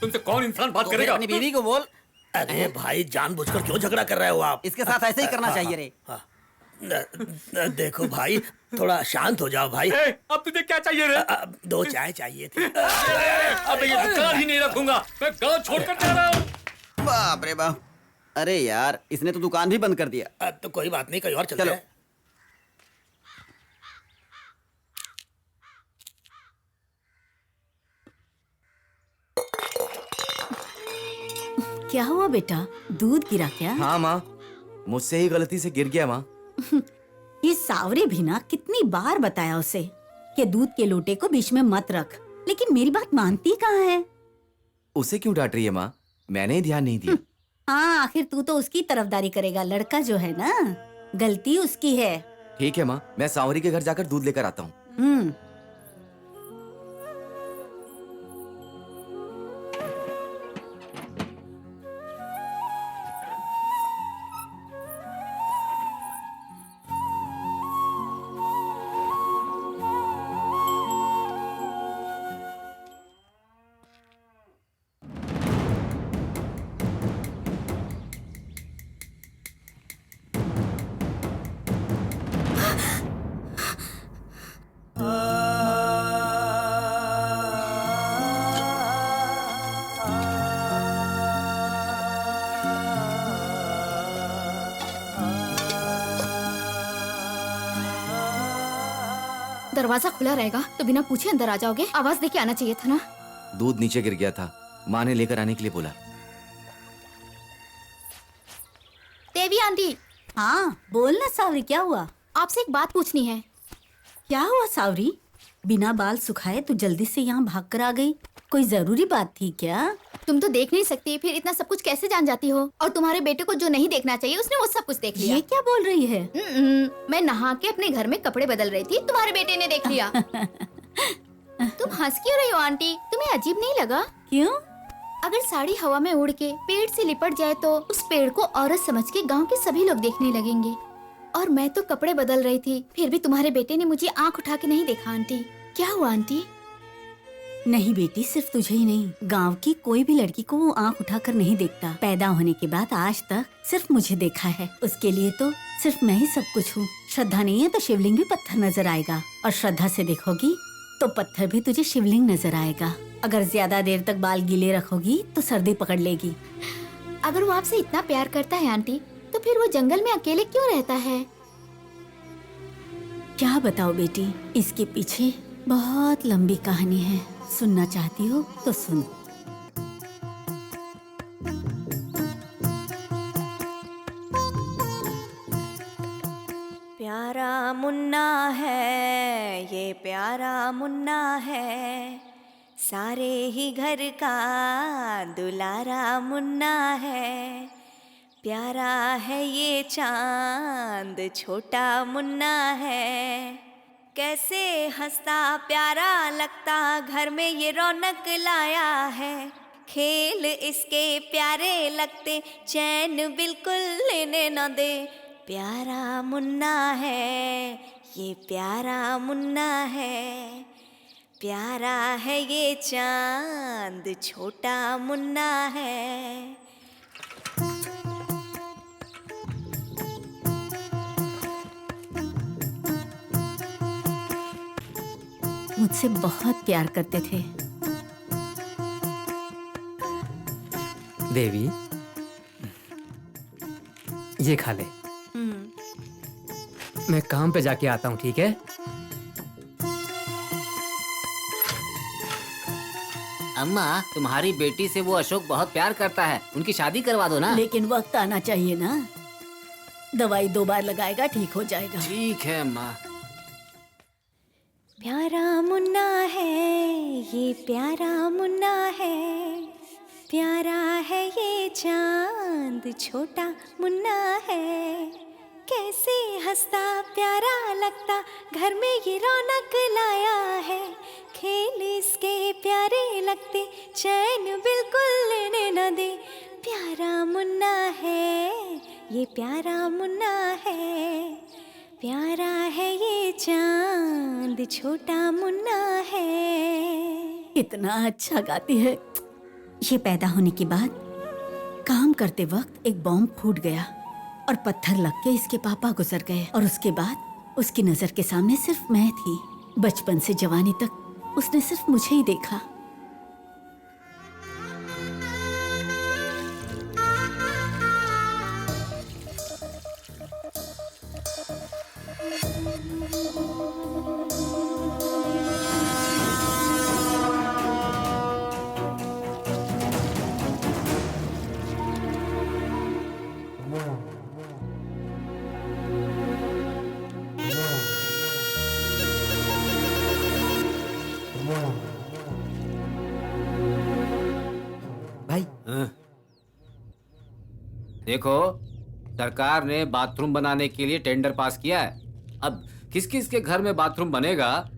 तुमसे कौन इंसान बात करेगा? अपनी बीवी को बोल। अरे भाई जानबूझकर क्यों झगड़ा कर रहे हो आप? इसके साथ ऐसे ही करना चाहिए रे। देखो भाई, थोड़ा शांत हो जाओ भाई। अब तुझे क्या चाहिए रे? 2 चाय चाहिए थी। अब ये दुकान ही नहीं रखूंगा, मैं गांव छोड़कर जा रहा हूँ। बाप रे बाप। अरे यार, इसने तो दुकान भी बंद कर दिया। तो कोई बात नहीं, कहीं और चलते हैं। क्या हुआ बेटा, दूध गिरा क्या? हाँ माँ, मुझसे ही गलती से गिर गया माँ। ये सावरे भी ना, कितनी बार बताया उसे कि दूध के लोटे को बीच में मत रख, लेकिन मेरी बात मानती कहाँ है? उसे क्यों डांट रही है माँ? मैंने ही ध्यान नहीं दिया। हाँ, आखिर तू तो उसकी तरफदारी करेगा, लड़का जो है ना, गलती उसकी है। ठीक है माँ, मैं सांवरी के घर जाकर दूध लेकर आता हूँ। दरवाजा खुला रहेगा तो बिना पूछे अंदर आ जाओगे? आवाज देके आना चाहिए था ना। दूध नीचे गिर गया था, माँ ने लेकर आने के लिए बोला। देवी आंटी। हाँ बोल ना सावरी, क्या हुआ? आपसे एक बात पूछनी है। क्या हुआ सावरी? बिना बाल सुखाए तू जल्दी से यहाँ भाग कर आ गई, कोई जरूरी बात थी क्या? तुम तो देख नहीं सकती, फिर इतना सब कुछ कैसे जान जाती हो? और तुम्हारे बेटे को जो नहीं देखना चाहिए उसने वो सब कुछ देख लिया। ये क्या बोल रही है? मैं नहा के अपने घर में कपड़े बदल रही थी, तुम्हारे बेटे ने देख लिया। तुम हंस क्यों रही हो आंटी? तुम्हें अजीब नहीं लगा? क्यों? अगर साड़ी हवा में उड़ के पेड़ से लिपट जाए तो उस पेड़ को औरत समझ के गाँव के सभी लोग देखने लगेंगे। और मैं तो कपड़े बदल रही थी, फिर भी तुम्हारे बेटे ने मुझे आँख उठा के नहीं देखा। आंटी क्या हुआ? आंटी नहीं बेटी, सिर्फ तुझे ही नहीं, गांव की कोई भी लड़की को वो आंख उठाकर नहीं देखता। पैदा होने के बाद आज तक सिर्फ मुझे देखा है, उसके लिए तो सिर्फ मैं ही सब कुछ हूँ। श्रद्धा नहीं है तो शिवलिंग भी पत्थर नजर आएगा, और श्रद्धा से देखोगी तो पत्थर भी तुझे शिवलिंग नजर आएगा। अगर ज्यादा देर तक बाल गीले रखोगी तो सर्दी पकड़ लेगी। अगर वो आपसे इतना प्यार करता है आंटी, तो फिर वो जंगल में अकेले क्यों रहता है? क्या बताओ बेटी, इसके पीछे बहुत लंबी कहानी है। सुनना चाहती हो तो सुन। प्यारा मुन्ना है ये, प्यारा मुन्ना है, सारे ही घर का दुलारा मुन्ना है। प्यारा है ये चांद, छोटा मुन्ना है, कैसे हंसता प्यारा लगता, घर में ये रौनक लाया है। खेल इसके प्यारे लगते, चैन बिल्कुल लेने न दे। प्यारा मुन्ना है ये, प्यारा मुन्ना है, प्यारा है ये चांद, छोटा मुन्ना है। मुझसे बहुत प्यार करते थे। देवी, ये खा ले। मैं काम पे जाके आता हूँ, ठीक है? अम्मा, तुम्हारी बेटी से वो अशोक बहुत प्यार करता है, उनकी शादी करवा दो ना। लेकिन वक्त आना चाहिए ना, दवाई 2 बार लगाएगा ठीक हो जाएगा। ठीक है अम्मा। प्यारा मुन्ना है ये, प्यारा मुन्ना है, प्यारा है ये चांद, छोटा मुन्ना है, कैसे हंसता प्यारा लगता, घर में ये रौनक लाया है। खेल इसके प्यारे लगते, चैन बिल्कुल लेने न दे। प्यारा मुन्ना है ये, प्यारा मुन्ना है, प्यारा है ये चांद, छोटा मुन्ना है। कितना अच्छा गाती है। ये पैदा होने के बाद काम करते वक्त एक बॉम्ब फूट गया और पत्थर लग के इसके पापा गुजर गए, और उसके बाद उसकी नजर के सामने सिर्फ मैं थी। बचपन से जवानी तक उसने सिर्फ मुझे ही देखा। देखो, सरकार ने बाथरूम बनाने के लिए टेंडर पास किया है। अब किस किस के घर में बाथरूम बनेगा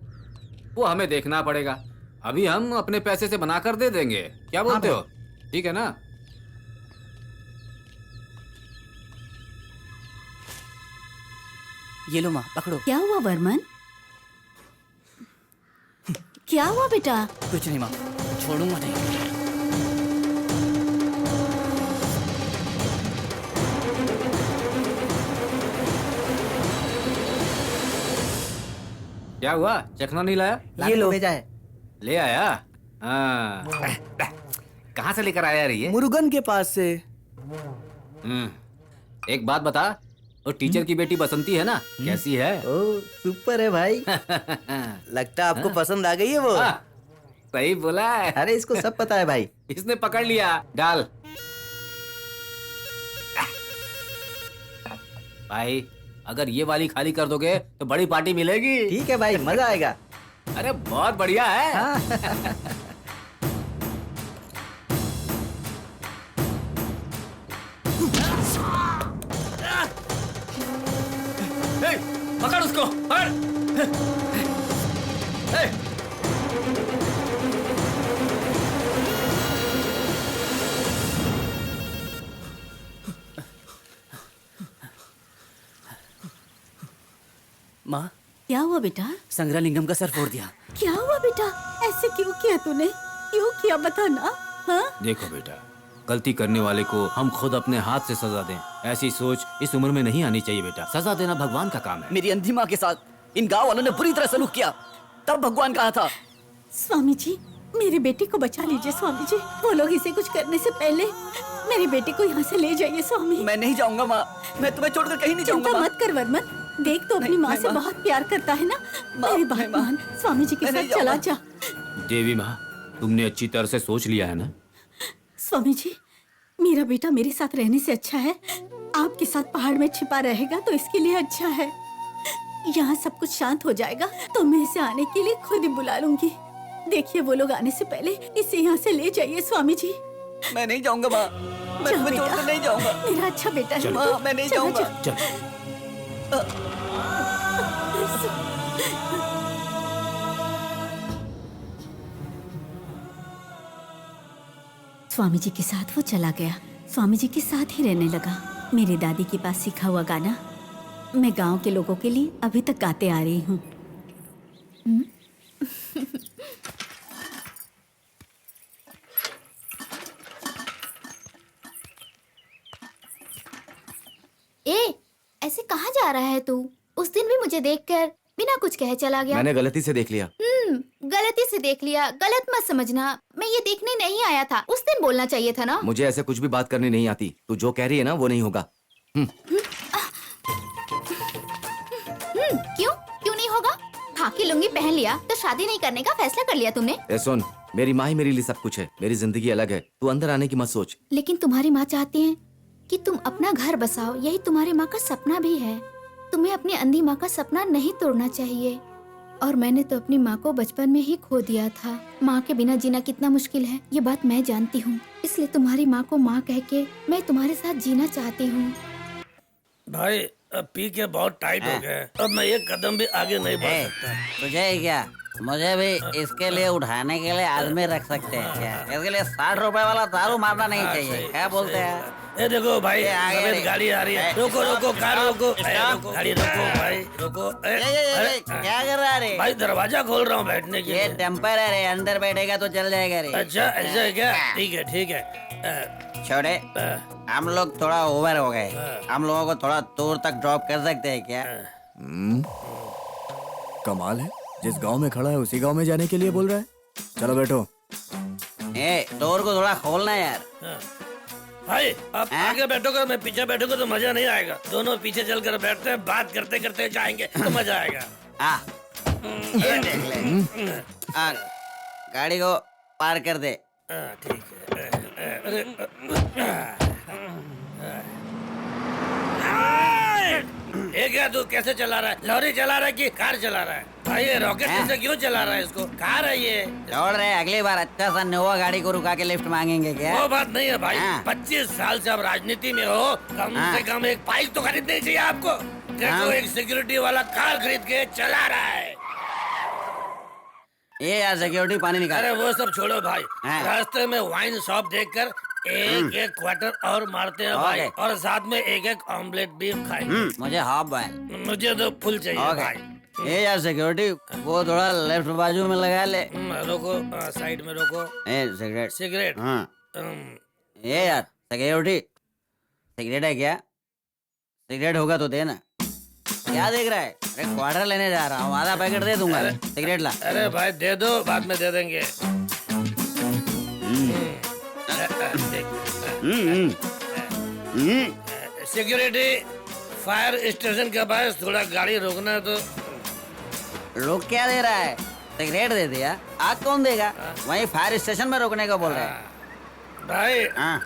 वो हमें देखना पड़ेगा। अभी हम अपने पैसे से बनाकर दे देंगे, क्या बोलते हो? ठीक है ना? ये लो माँ, पकड़ो। क्या हुआ वर्मन? क्या हुआ बेटा? कुछ नहीं माँ, छोड़ूंगा नहीं। क्या हुआ? चखना नहीं लाया? ये लो। भेजा है। ले आया? हाँ। कहाँ से लेकर आया रे ये? मुरुगन के पास से। एक बात बता, वो टीचर की बेटी बसंती है ना, कैसी है? ओ सुपर है भाई। लगता है आपको पसंद आ गई है वो। सही बोला है। अरे इसको सब पता है भाई। इसने पकड़ लिया। डाल। भाई अगर ये वाली खाली कर दोगे तो बड़ी पार्टी मिलेगी। ठीक है भाई, मजा आएगा। अरे बहुत बढ़िया है। पकड़ उसको, पकड़। माँ, क्या हुआ बेटा? संग्रालिंगम का सर फोड़ दिया। क्या हुआ बेटा? ऐसे क्यों किया तूने? क्यों किया बताना? हाँ? देखो बेटा, गलती करने वाले को हम खुद अपने हाथ से सजा दें, ऐसी सोच इस उम्र में नहीं आनी चाहिए बेटा। सजा देना भगवान का काम है। मेरी अंधी माँ के साथ इन गांव वालों ने बुरी तरह सलूक किया, तब भगवान कहा था। स्वामी जी, मेरे बेटे को बचा लीजिए स्वामी जी। वो लोग इसे कुछ करने से पहले मेरे बेटे को यहाँ से ले जाइए स्वामी। मैं नहीं जाऊंगा माँ, मैं तुम्हें छोड़कर कहीं नहीं जाऊंगा। चिंता मत कर वर्मन, देख तो अपनी माँ से बहुत प्यार करता है ना। मेरी बात मान, स्वामी जी के साथ चला जा। देवी माँ, तुमने अच्छी तरह से सोच लिया है ना? स्वामी जी, मेरा बेटा मेरे साथ रहने से अच्छा है आपके साथ पहाड़ में छिपा रहेगा तो इसके लिए अच्छा है। यहाँ सब कुछ शांत हो जाएगा तो मैं इसे आने के लिए खुद ही बुला लूंगी। देखिए वो लोग आने से पहले इसे यहाँ से ले जाइए स्वामी जी। मैं नहीं जाऊंगा माँ, मैं तुम्हें छोड़कर नहीं जाऊंगा। मेरा अच्छा बेटा है। माँ, मैं नहीं जाऊंगा। स्वामी जी के साथ वो चला गया, स्वामी जी के साथ ही रहने लगा। मेरी दादी के पास सीखा हुआ गाना मैं गांव के लोगों के लिए अभी तक गाते आ रही हूँ। ए, ऐसे कहाँ जा रहा है तू? उस दिन भी मुझे देखकर बिना कुछ कहे चला गया। मैंने गलती से देख लिया। गलती से देख लिया, गलत मत समझना। मैं ये देखने नहीं आया था, उस दिन बोलना चाहिए था ना। मुझे ऐसे कुछ भी बात करनी नहीं आती। तू जो कह रही है ना वो नहीं होगा। क्यों नहीं होगा? खाकी लुंगी पहन लिया तो शादी नहीं करने का फैसला कर लिया तुमने। ए सुन, मेरी माँ ही मेरे लिए सब कुछ है। मेरी जिंदगी अलग है, तू अंदर आने की मत सोच। लेकिन तुम्हारी माँ चाहती है कि तुम अपना घर बसाओ, यही तुम्हारी माँ का सपना भी है। तुम्हें अपनी अंधी माँ का सपना नहीं तोड़ना चाहिए। और मैंने तो अपनी माँ को बचपन में ही खो दिया था। माँ के बिना जीना कितना मुश्किल है ये बात मैं जानती हूँ। इसलिए तुम्हारी माँ को माँ कह के मैं तुम्हारे साथ जीना चाहती हूँ। भाई अब पी के बहुत टाइट हो गए, अब मैं एक कदम भी आगे नहीं बढ़ सकता। तुझे क्या, मुझे भी इसके लिए उठाने के लिए आदमी रख सकते हैं क्या? इसके लिए 60 रुपए वाला दारू मारना नहीं चाहिए, क्या बोलते हैं? ये देखो भाई, सफेद गाड़ी आ रही है। रोको रोको, कार रोको, गाड़ी रोको भाई, रोको। क्या कर रहा है? भाई दरवाजा खोल रहा हूँ बैठने के लिए। ये टेम्पररी है, अंदर बैठेगा तो चल जाएगा रे। अच्छा ऐसा है क्या? ठीक है ठीक है। छोड़े, हम लोग थोड़ा ओवर हो गए, हम लोगों को थोड़ा दूर तक ड्रॉप कर सकते हैं क्या? कमाल है, जिस गांव में खड़ा है उसी गांव में जाने के लिए बोल रहा है। चलो बैठो। डोर को थोड़ा खोलना यार। भाई आप आगे बैठोगे, मैं पीछे बैठूंगा तो मजा नहीं आएगा। दोनों पीछे चलकर बैठते हैं, बात करते करते जाएंगे तो मजा आएगा। ये देख ले। गाड़ी को पार कर दे। ठीक है। एक क्या तू कैसे चला रहा है? लॉरी चला रहा है कि कार चला रहा है? भाई ये रॉकेट से क्यों चला रहा है इसको? कार है ये। छोड़ रहे, अगली बार अच्छा सा नोवा गाड़ी को रुका के लिफ्ट मांगेंगे क्या? वो बात नहीं है भाई। 25 साल से आप राजनीति में हो, कम से कम एक बाइक तो खरीदनी चाहिए आपको। देखो एक सिक्योरिटी वाला कार खरीद के चला रहा है। ये यार सिक्योरिटी पानी निकाल। अरे वो सब छोड़ो भाई, रास्ते में वाइन शॉप देखकर एक एक क्वार्टर और मारते हैं भाई, और साथ में एक एक ऑमलेट भी खाएंगे। मुझे हाफ भाई। मुझे तो फुल चाहिए भाई। ये यार सिक्योरिटी वो थोड़ा लेफ्ट बाजू में लगा ले। रोको, साइड में रोको। Cigarette cigarette. हाँ। ये यार सिक्योरिटी, सिगरेट है क्या? सिगरेट होगा तो देना। क्या देख रहा है? अरे क्वार्टर लेने जा रहा हूँ, आधा पैकेट दे दूंगा। सिगरेट ला। अरे भाई दे दो, बाद में दे देंगे। सिक्योरिटी, फायर स्टेशन के पास थोड़ा गाड़ी रोकना तो। रोक क्या दे रहा है? सिगरेट दे दिया, आग कौन देगा? वहीं फायर स्टेशन में रोकने को बोल रहे हैं। भाई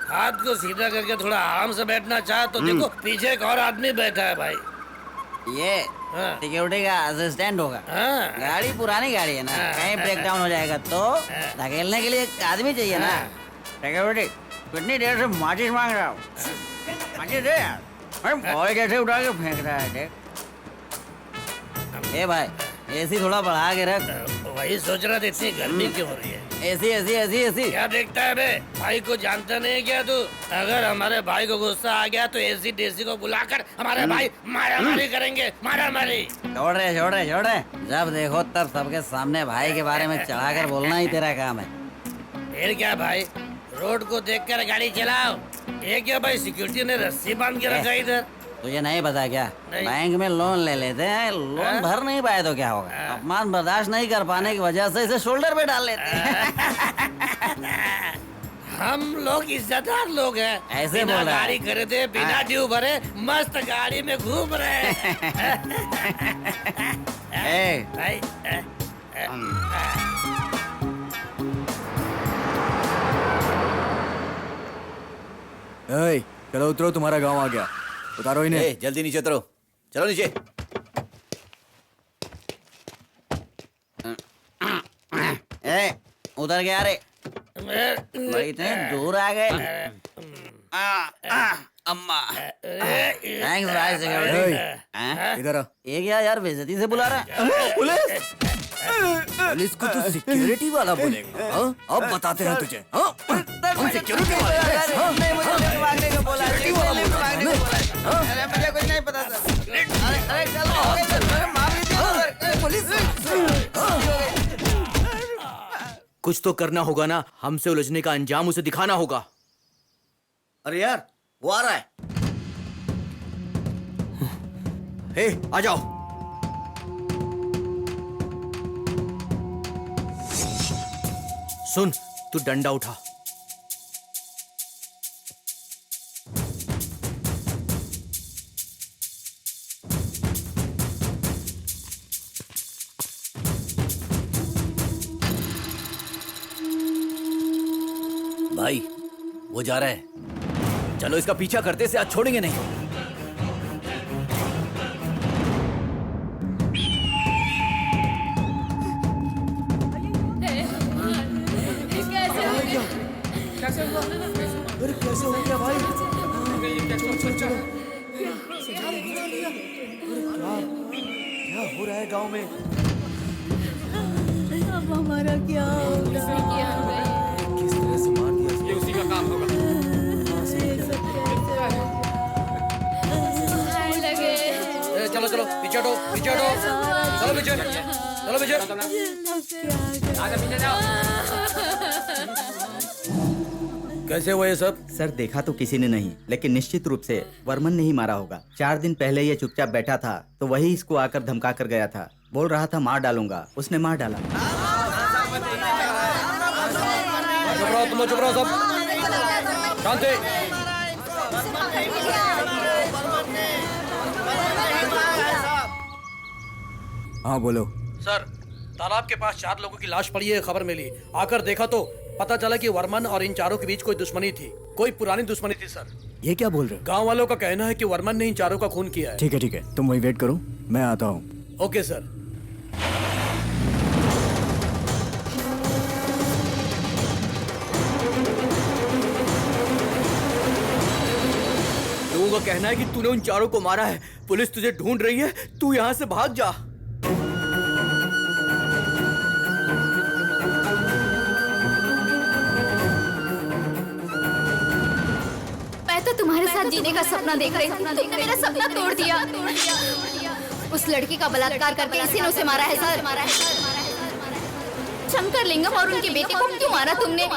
हाथ को सीधा करके थोड़ा आराम से बैठना चाह तो देखो पीछे एक और आदमी बैठा है भाई। ये सिक्योरिटी का असिस्टेंट होगा। गाड़ी पुरानी गाड़ी है ना, कहीं ब्रेक डाउन हो जाएगा तो धकेलने के लिए एक आदमी चाहिए ना। सिक्योरिटी, कितनी देर से माचिस मांग रहा हूँ? माचिस दे यार। बॉय जैसे उठा के फेंक रहा है। देख ए भाई, एसी थोड़ा बढ़ा के रख। वही सोच रहा था इतनी गर्मी क्यों हो रही है। एसी एसी एसी एसी क्या देखता है बे? भाई को जानता नहीं क्या तू? अगर हमारे भाई को गुस्सा आ गया तो एसी डेसी को बुलाकर हमारे भाई मारामारी करेंगे। मारामारी। छोड़ रहे। जब देखो तब सबके सामने भाई के बारे में चढ़ाकर बोलना ही तेरा काम है। फिर क्या भाई, रोड को देखकर गाड़ी चलाओ। ये क्या भाई, सिक्योरिटी ने रस्सी बांध के रखा इधर? तुझे नहीं पता क्या? बैंक में लोन ले लेते हैं, लोन भर नहीं पाए तो क्या होगा? अपमान बर्दाश्त नहीं कर पाने की वजह से इसे शोल्डर पे डाल लेते हैं। हम लोग इज्जतदार लोग हैं। ऐसे बिना बोल रहा है। गाड़ी खरीदे, बिना ड्यू भरे, मस्त गाड़ी में घूम रहे हैं। भाई चलो उतरो, तुम्हारा गांव आ गया। उतारो इन्हें। जल्दी नीचे उतरो, चलो नीचे। उधर गया रे, इतने दूर आ गए। अम्मा थैंक्स भाई सिक्योरिटी। इधर आ। ये क्या यार, बेइज्जती से बुला रहा है? पुलिस को तो सिक्योरिटी वाला बोलेगा। अब बताते हैं तुझे। हम सिक्योरिटी वाले हैं। नहीं, मुझे लिफ्ट मांगने को बोला। लिफ्ट मांगने को बोला। अरे मुझे कुछ नहीं पता था। अरे चलो, मार लीजिए पुलिस। कुछ तो करना होगा ना, हमसे उलझने का अंजाम उसे दिखाना होगा। अरे यार, वो आ रहा है। हे, आ जाओ। सुन, तू डंडा उठा। भाई वो जा रहा है, चलो इसका पीछा करते से आज छोड़ेंगे नहीं। कैसे हो गया भाई? चलो। क्या हो रहा है गांव में? अब हमारा क्या होगा? किस तरह से मार दिया? ये उसी का काम होगा। चलो पीछे हटो, चलो पीछे। आगे पीछे जाओ। कैसे हुआ ये सब? सर देखा तो किसी ने नहीं, लेकिन निश्चित रूप से वर्मन ने ही मारा होगा। 4 दिन पहले ये चुपचाप बैठा था तो वही इसको आकर धमका कर गया था। बोल रहा था मार डालूंगा, उसने मार डाला। चुप रहो सब, शांति। हाँ बोलो। सर, तालाब के पास 4 लोगों की लाश पड़ी है, खबर मिली। आकर देखा तो पता चला कि वर्मन और इन चारों के बीच कोई दुश्मनी थी, कोई पुरानी दुश्मनी थी सर। ये क्या बोल रहे हो? गांव वालों का कहना है कि वर्मन ने इन चारों का खून किया है। ठीक है, तुम वही वेट करो, मैं आता हूँ। Okay sir. लोगों का कहना है कि तूने उन चारों को मारा है। पुलिस तुझे ढूंढ रही है, तू यहाँ से भाग जा। मैं तो तुम्हारे साथ जीने का सपना देख रही थी, तुमने मेरा सपना तोड़ दिया। उस लड़की का बलात्कार करके इसी ने उसे मारा है सर। शंकर लिंगम और उनके बेटे को क्यों मारा तुमने?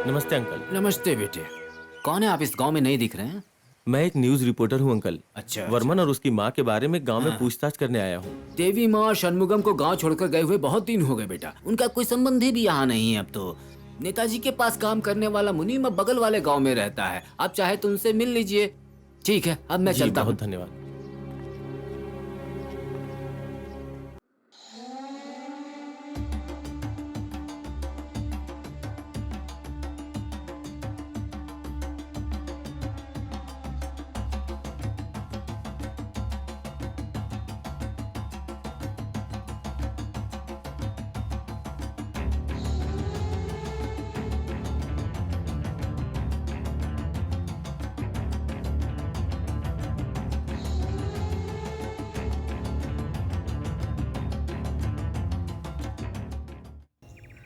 नमस्ते अंकल। नमस्ते बेटे। कौन है आप? इस गांव में नहीं दिख रहे हैं। मैं एक न्यूज रिपोर्टर हूँ अंकल। अच्छा। वर्मन और उसकी माँ के बारे में गांव में पूछताछ करने आया हूँ। देवी माँ षणमुगम को गांव छोड़कर गए हुए बहुत दिन हो गए बेटा। उनका कोई संबंधी भी यहाँ नहीं है अब तो। नेताजी के पास काम करने वाला मुनीम अब बगल वाले गांव में रहता है। आप चाहे तो उनसे मिल लीजिए। ठीक है, अब मैं चलता हूँ। बहुत धन्यवाद।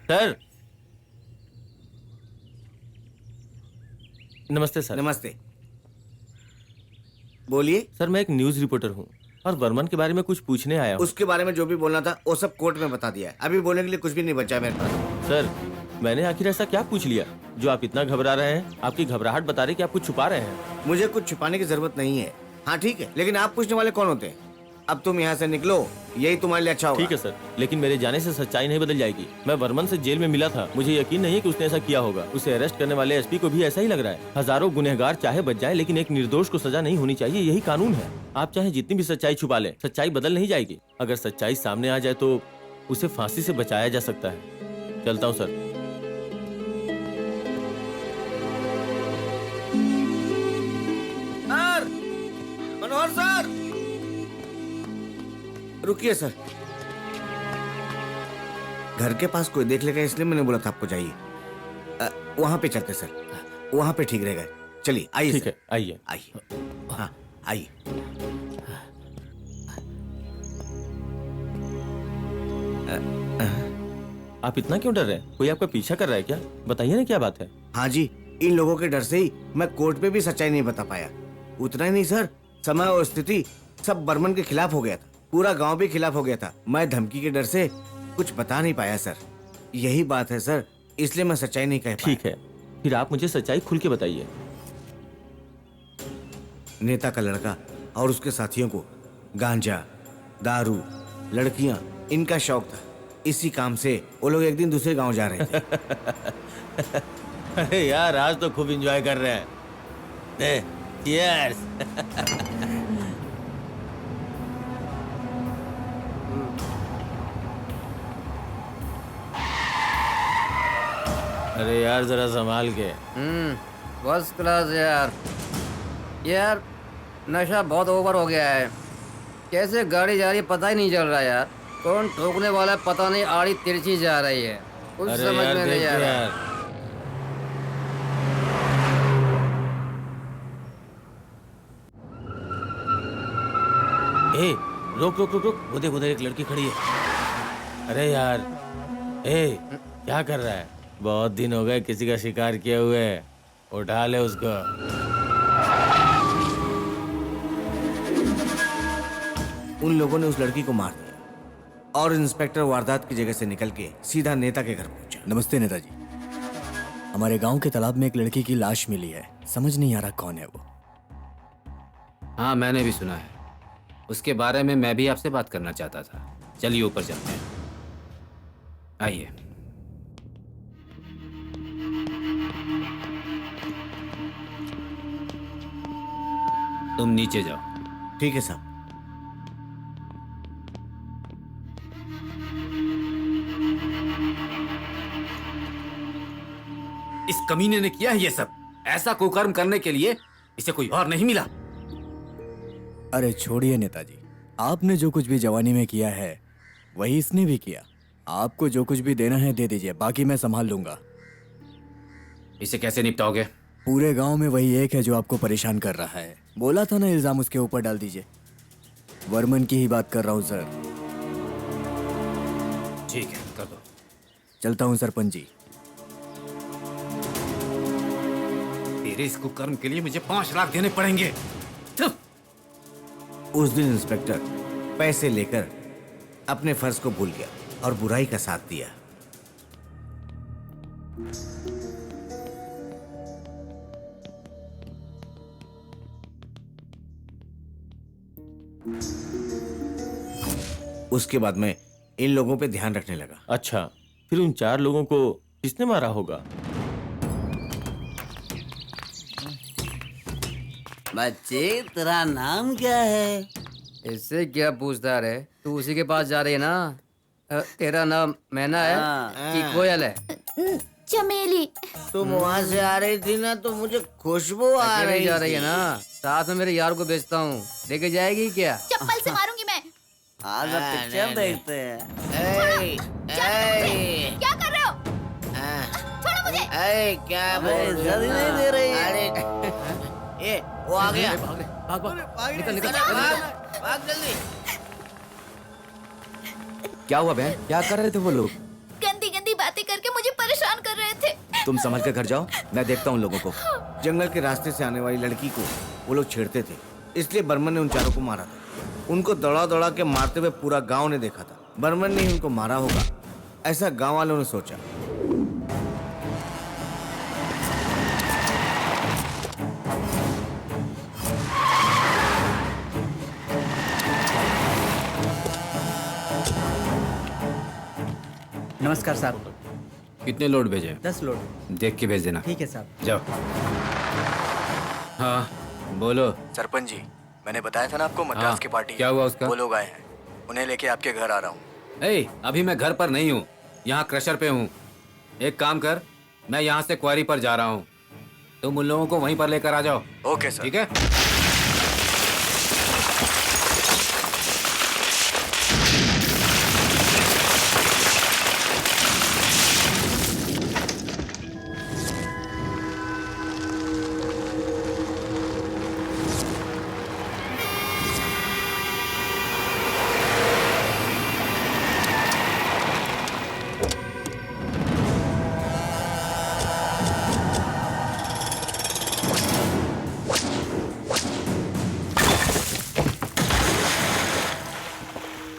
सर। नमस्ते सर। नमस्ते। बोलिए। सर मैं एक न्यूज रिपोर्टर हूँ और वर्मन के बारे में कुछ पूछने आया हूँ। उसके बारे में जो भी बोलना था वो सब कोर्ट में बता दिया है। अभी बोलने के लिए कुछ भी नहीं बचा मेरे पास। सर मैंने आखिर ऐसा क्या पूछ लिया जो आप इतना घबरा रहे हैं? आपकी घबराहट बता रही कि आप कुछ छुपा रहे हैं। मुझे कुछ छुपाने की जरूरत नहीं है। हाँ ठीक है, लेकिन आप पूछने वाले कौन होते हैं? अब तुम यहाँ से निकलो, यही तुम्हारे लिए अच्छा होगा। ठीक है सर, लेकिन मेरे जाने से सच्चाई नहीं बदल जाएगी। मैं वर्मन से जेल में मिला था, मुझे यकीन नहीं है कि उसने ऐसा किया होगा। उसे अरेस्ट करने वाले एसपी को भी ऐसा ही लग रहा है। हजारों गुनहगार चाहे बच जाएं, लेकिन एक निर्दोष को सजा नहीं होनी चाहिए, यही कानून है। आप चाहे जितनी भी सच्चाई छुपा लें, सच्चाई बदल नहीं जाएगी। अगर सच्चाई सामने आ जाए तो उसे फांसी से बचाया जा सकता है। चलता हूँ सर। मनोहर सर, रुकिए सर। घर के पास कोई देख लेगा इसलिए मैंने बोला था आपको जाइए। वहां पे चलते सर, वहां पे ठीक रहेगा। चलिए आइए। ठीक है, आइए आइए। हाँ आइए। आप इतना क्यों डर रहे हैं? कोई आपका पीछा कर रहा है क्या? बताइए ना क्या बात है। हाँ जी, इन लोगों के डर से ही मैं कोर्ट पे भी सच्चाई नहीं बता पाया। उतना ही नहीं सर, समय और स्थिति सब बर्मन के खिलाफ हो गया था। पूरा गांव भी खिलाफ हो गया था। मैं धमकी के डर से कुछ बता नहीं पाया सर। यही बात है सर, इसलिए मैं सच्चाई नहीं कह पाया। ठीक है, फिर आप मुझे सच्चाई खुल के बताइए। नेता का लड़का और उसके साथियों को गांजा, दारू, लड़कियां, इनका शौक था। इसी काम से वो लोग एक दिन दूसरे गांव जा रहे थे। अरे यार, आज तो खूब एंजॉय कर रहे हैं। चीयर्स। अरे यार जरा संभाल के। फर्स्ट क्लास यार। यार नशा बहुत ओवर हो गया है। कैसे गाड़ी जा रही है पता ही नहीं चल रहा यार। कौन ठोकने वाला है पता नहीं, आड़ी तिरछी जा रही है, कुछ समझ में नहीं आ रहा। ए, रुक रुक रुक रुक, वो देख उधर एक लड़की खड़ी है। अरे यार, ए क्या कर रहा है? बहुत दिन हो गए किसी का शिकार किए हुए। उठा ले उसको। उन लोगों ने उस लड़की को मार दिया और इंस्पेक्टर वारदात की जगह से निकल के सीधा नेता के घर पहुंचा। नमस्ते नेताजी। हमारे गांव के तालाब में एक लड़की की लाश मिली है, समझ नहीं आ रहा कौन है वो। हाँ, मैंने भी सुना है। उसके बारे में मैं भी आपसे बात करना चाहता था। चलिए ऊपर चलते हैं, आइए। तुम नीचे जाओ। ठीक है साहब। इस कमीने ने किया है ये सब। ऐसा कुकर्म करने के लिए इसे कोई और नहीं मिला। अरे छोड़िए नेताजी, आपने जो कुछ भी जवानी में किया है वही इसने भी किया। आपको जो कुछ भी देना है दे दीजिए, बाकी मैं संभाल लूंगा। इसे कैसे निपटाओगे? पूरे गांव में वही एक है जो आपको परेशान कर रहा है। बोला था ना इल्जाम उसके ऊपर डाल दीजिए। वर्मन की ही बात कर रहा हूँ सर। ठीक है, कर दो। चलता हूँ सरपंच जी। तेरे इस कुकर्म के लिए मुझे 5 लाख देने पड़ेंगे। उस दिन इंस्पेक्टर पैसे लेकर अपने फर्ज को भूल गया और बुराई का साथ दिया। उसके बाद में इन लोगों पे ध्यान रखने लगा। अच्छा, फिर उन 4 लोगों को किसने मारा होगा? बच्चे, तेरा नाम क्या है? इससे क्या पूछता रे? तू उसी के पास जा रही है ना? तेरा नाम मैना है कि कोयल है? चमेली। तुम वहाँ से आ रही थी ना, तो मुझे खुशबू आ अकेले रही जा रही है थी। ना? साथ में मेरे यार को बेचता हूँ, लेके जाएगी क्या? चप्पल से मारूंगी मैं। आज पिक्चर देखते हैं। क्या कर रहे हो? छोड़ो मुझे। क्या बोल जल्दी नहीं दे रही है। अरे ये वो आ गया। भाग निकल निकल भाग जल्दी। क्या हुआ बहन? क्या कर रहे थे वो लोग? गंदी गंदी बातें करके मुझे परेशान कर रहे थे। तुम संभल कर घर जाओ, मैं देखता हूँ उन लोगों को। जंगल के रास्ते से आने वाली लड़की को वो लोग छेड़ते थे, इसलिए बर्मन ने उन 4 को मारा था। उनको दौड़ा दौड़ा के मारते हुए पूरा गांव ने देखा था। बर्मन ने ही उनको मारा होगा, ऐसा गांव वालों ने सोचा। नमस्कार साहब। कितने लोड भेजे? 10 लोड। देख के भेज देना। ठीक है साहब। जाओ। हाँ बोलो। सरपंच जी, मैंने बताया था ना आपको मद्रास हाँ, की पार्टी। क्या हुआ उसका? वो लोग आए हैं, उन्हें लेके आपके घर आ रहा हूँ। ए, अभी मैं घर पर नहीं हूँ, यहाँ क्रशर पे हूँ। एक काम कर, मैं यहाँ से क्वारी पर जा रहा हूँ, तुम उन लोगों को वहीं पर लेकर आ जाओ। Okay sir. ठीक है।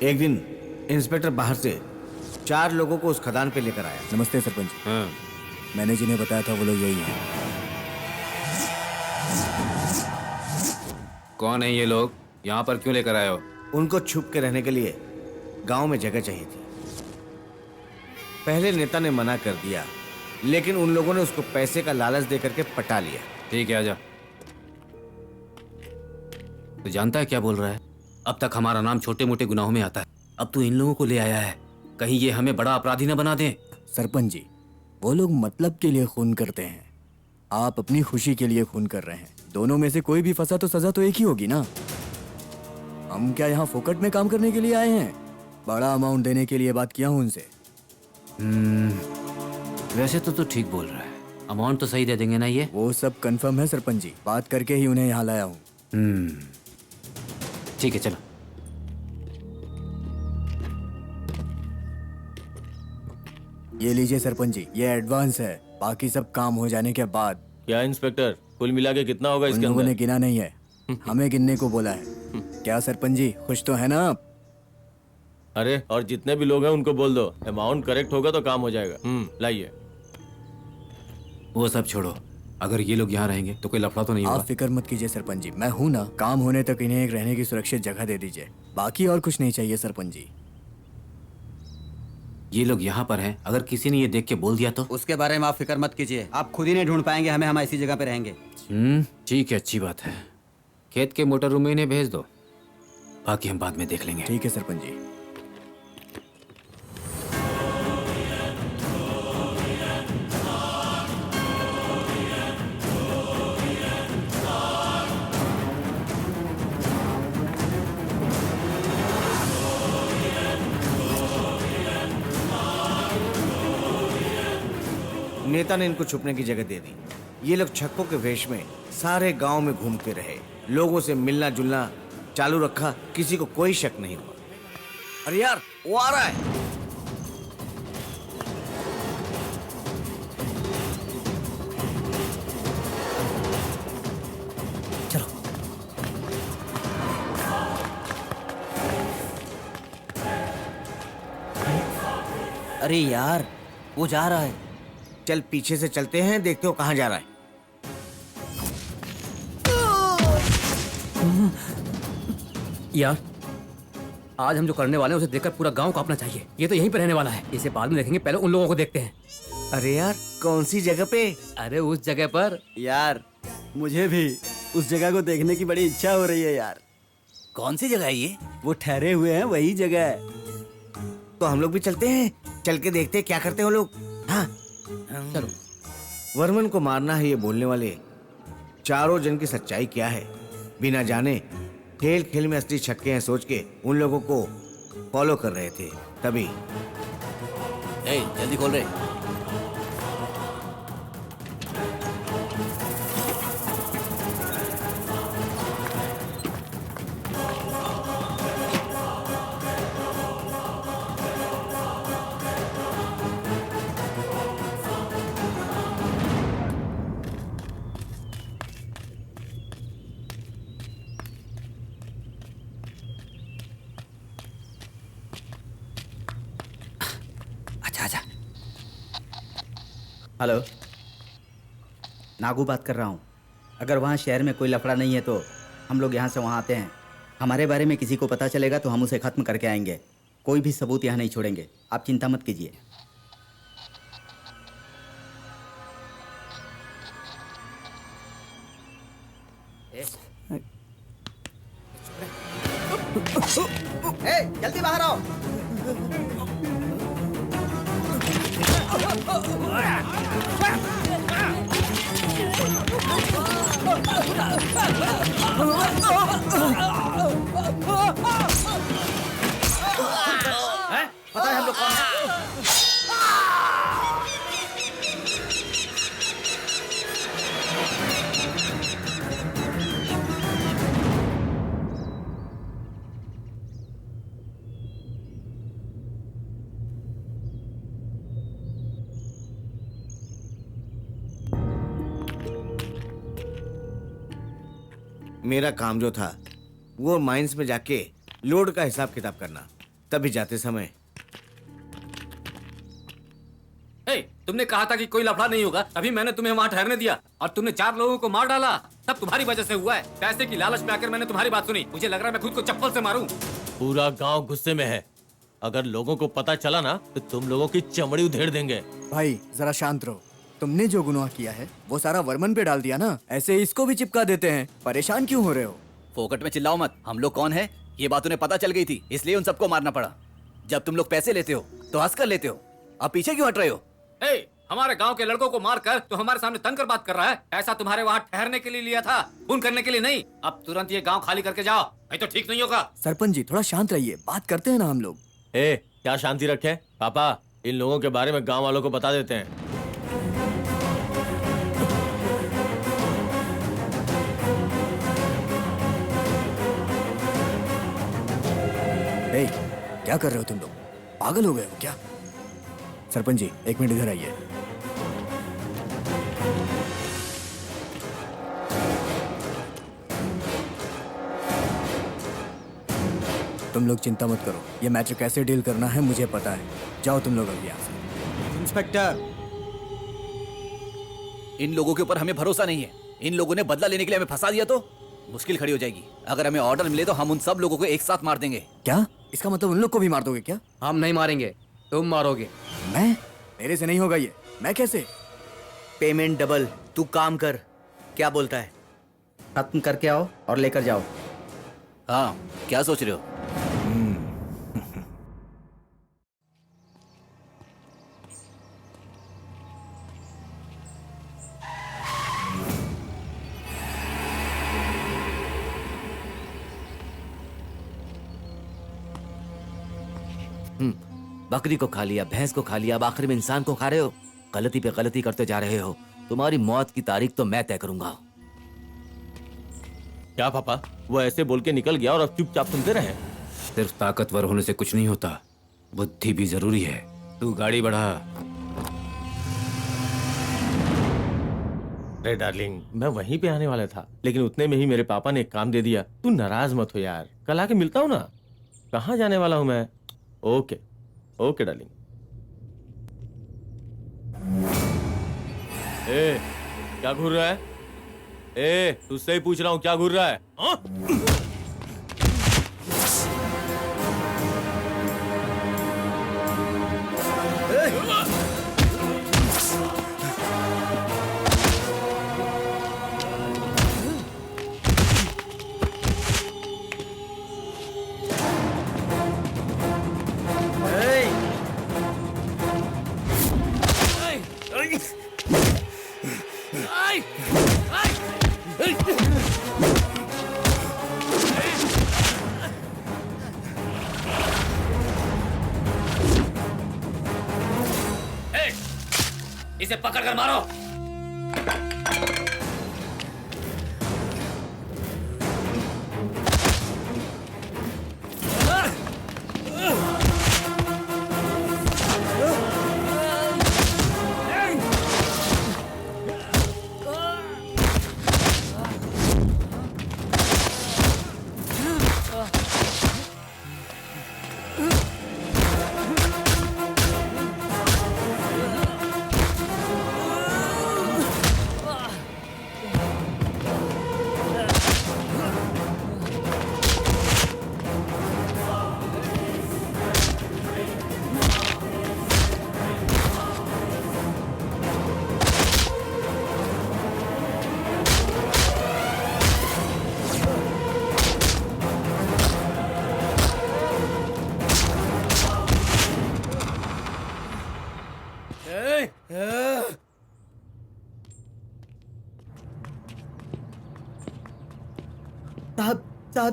एक दिन इंस्पेक्टर बाहर से 4 लोगों को उस खदान पे लेकर आया। नमस्ते सरपंच जी। हाँ। मैंने जिन्हें बताया था वो लोग यही हैं। कौन है ये लोग? यहाँ पर क्यों लेकर आए हो? उनको छुप के रहने के लिए गांव में जगह चाहिए थी। पहले नेता ने मना कर दिया, लेकिन उन लोगों ने उसको पैसे का लालच दे करके पटा लिया। ठीक है, आजा। तू जानता है क्या बोल रहा है? अब तक हमारा नाम छोटे मोटे गुनाहों में आता है, अब तू इन लोगों को ले आया है, कहीं ये हमें बड़ा अपराधी न बना दें। सरपंच जी, वो लोग मतलब के लिए खून करते हैं, आप अपनी खुशी के लिए खून कर रहे हैं। दोनों में से कोई भी फंसा तो सजा तो एक ही होगी ना। हम क्या यहाँ फोकट में काम करने के लिए आए हैं? बड़ा अमाउंट देने के लिए बात किया हूँ उनसे। वैसे तो ठीक बोल रहा है, अमाउंट तो सही दे देंगे ना ये? वो सब कंफर्म है सरपंच जी, बात करके ही उन्हें यहाँ लाया हूँ। ठीक है, चलो। ये लीजिए सरपंच जी, ये एडवांस है, बाकी सब काम हो जाने के बाद क्या इंस्पेक्टर, कुल मिला के कितना होगा उन इसके लोगों अंदर? ने गिना नहीं है, हमें गिनने को बोला है। क्या सरपंच जी, खुश तो है ना आप? अरे और जितने भी लोग हैं उनको बोल दो, अमाउंट करेक्ट होगा तो काम हो जाएगा। लाइए। वो सब छोड़ो, अगर ये लोग यहाँ रहेंगे तो कोई लफड़ा तो नहीं आप होगा? फिक्र मत कीजिए सरपंच जी, मैं हूँ ना। काम होने तक इन्हें एक रहने की सुरक्षित जगह दे दीजिए, बाकी और कुछ नहीं चाहिए सरपंच जी। ये लोग यहाँ पर हैं, अगर किसी ने ये देख के बोल दिया तो? उसके बारे में आप फिक्र मत कीजिए, आप खुद ही नहीं ढूंढ पाएंगे हमें, हम ऐसी जगह पे रहेंगे। ठीक है, अच्छी बात है। खेत के मोटर रूम में इन्हें भेज दो, बाकी हम बाद में देख लेंगे। ठीक है सरपंच जी। नेता ने इनको छुपने की जगह दे दी। ये लोग छक्कों के वेश में सारे गांव में घूमते रहे, लोगों से मिलना जुलना चालू रखा, किसी को कोई शक नहीं हुआ। अरे यार, वो आ रहा है। अरे यार, वो जा रहा है। चल पीछे से चलते हैं, देखते हो कहाँ जा रहा है। यार, आज हम जो करने वाले हैं उसे देखकर पूरा गांव कांपना चाहिए। ये तो यहीं पे रहने वाला है, इसे बाद में देखेंगे, पहले उन लोगों को देखते हैं। अरे यार, कौन सी जगह पे? अरे उस जगह पर। यार, मुझे भी उस जगह को देखने की बड़ी इच्छा हो रही है यार। कौन सी जगह है ये? वो ठहरे हुए हैं, वही जगह है। तो हम लोग भी चलते हैं, चल के देखते हैं क्या करते हैं वो लोग। हाँ चलो। वर्मन को मारना है ये बोलने वाले चारों जन की सच्चाई क्या है, बिना जाने खेल खेल में असली छक्के हैं सोच के उन लोगों को फॉलो कर रहे थे। तभी जल्दी खोल रहे। हेलो, नागू बात कर रहा हूँ। अगर वहाँ शहर में कोई लफड़ा नहीं है तो हम लोग यहाँ से वहाँ आते हैं। हमारे बारे में किसी को पता चलेगा तो हम उसे ख़त्म करके आएंगे। कोई भी सबूत यहाँ नहीं छोड़ेंगे, आप चिंता मत कीजिए। जल्दी बाहर आओ। पता है हम लोग कौन हैं? मेरा काम जो था वो माइंस में जाके लोड का हिसाब किताब करना। तभी जाते समय तुमने कहा था कि कोई लफड़ा नहीं होगा, तभी मैंने तुम्हें वहाँ ठहरने दिया और तुमने 4 लोगों को मार डाला। सब तुम्हारी वजह से हुआ है। पैसे की लालच में आकर मैंने तुम्हारी बात सुनी। मुझे लग रहा है मैं खुद को चप्पल से मारूं। पूरा गांव गुस्से में है। अगर लोगों को पता चला ना तो तुम लोगों की चमड़ी उधेड़ देंगे। भाई जरा शांत रहो। तुमने जो गुनाह किया है वो सारा वर्मन पे डाल दिया ना, ऐसे इसको भी चिपका देते हैं। परेशान क्यों हो रहे हो? फोकट में चिल्लाओ मत। हम लोग कौन है ये बात उन्हें पता चल गई थी, इसलिए उन सबको मारना पड़ा। जब तुम लोग पैसे लेते हो तो हंस कर लेते हो, अब पीछे क्यों हट रहे हो? हमारे गांव के लड़कों को मारकर तो हमारे सामने तन कर बात कर रहा है। ऐसा तुम्हारे वहाँ ठहरने के लिए लिया था, खून करने के लिए नहीं। अब तुरंत ये गांव खाली करके जाओ, नहीं तो ठीक नहीं होगा। सरपंच जी थोड़ा शांत रहिए, बात करते हैं ना हम लोग। क्या शांति रखे पापा, इन लोगों के बारे में गांव वालों को बता देते हैं। क्या कर रहे हो तुम लोग? पागल हो गए हो क्या? सरपंच जी 1 मिनट इधर आइए। तुम लोग चिंता मत करो, ये मैटर कैसे डील करना है मुझे पता है। जाओ तुम लोग अभी यहाँ से। इंस्पेक्टर, इन लोगों के ऊपर हमें भरोसा नहीं है। इन लोगों ने बदला लेने के लिए हमें फंसा दिया तो मुश्किल खड़ी हो जाएगी। अगर हमें ऑर्डर मिले तो हम उन सब लोगों को एक साथ मार देंगे। क्या इसका मतलब उन लोग को भी मार दोगे क्या? हम नहीं मारेंगे, तुम मारोगे। मैं? मेरे से नहीं होगा ये। मैं कैसे? Payment double. तू काम कर। क्या बोलता है? खत्म करके आओ और लेकर जाओ। हाँ, क्या सोच रहे हो? बकरी को खा लिया, भैंस को खा लिया, अब आखिर में इंसान को खा रहे हो। गलती पे गलती करते जा रहे हो। तुम्हारी मौत की तारीख तो मैं तय करूंगा। क्या पापा, वो ऐसे बोल के निकल गया और अब चुपचाप सुनते रहे? सिर्फ ताकतवर होने से कुछ नहीं होता, बुद्धि भी जरूरी है। तू गाड़ी बढ़ा। अरे डार्लिंग, मैं वहीं पे आने वाला था, लेकिन उतने में ही मेरे पापा ने एक काम दे दिया। तू नाराज मत हो यार, कल आके मिलता हूँ ना। कहाँ जाने वाला हूँ मैं? Okay okay darling. ए, क्या घूर रहा है? ए, तुझसे ही पूछ रहा हूँ, क्या घूर रहा है? हाँ? इसे पकड़ कर मारो।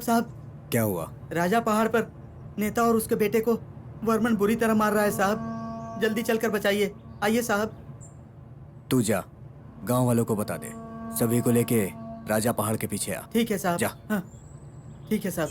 साहब क्या हुआ? राजा पहाड़ पर नेता और उसके बेटे को वर्मन बुरी तरह मार रहा है साहब। जल्दी चलकर बचाइए। आइए साहब। तू जा, गांव वालों को बता दे, सभी को लेके राजा पहाड़ के पीछे आ। ठीक है साहब। जा। हाँ, ठीक है साहब।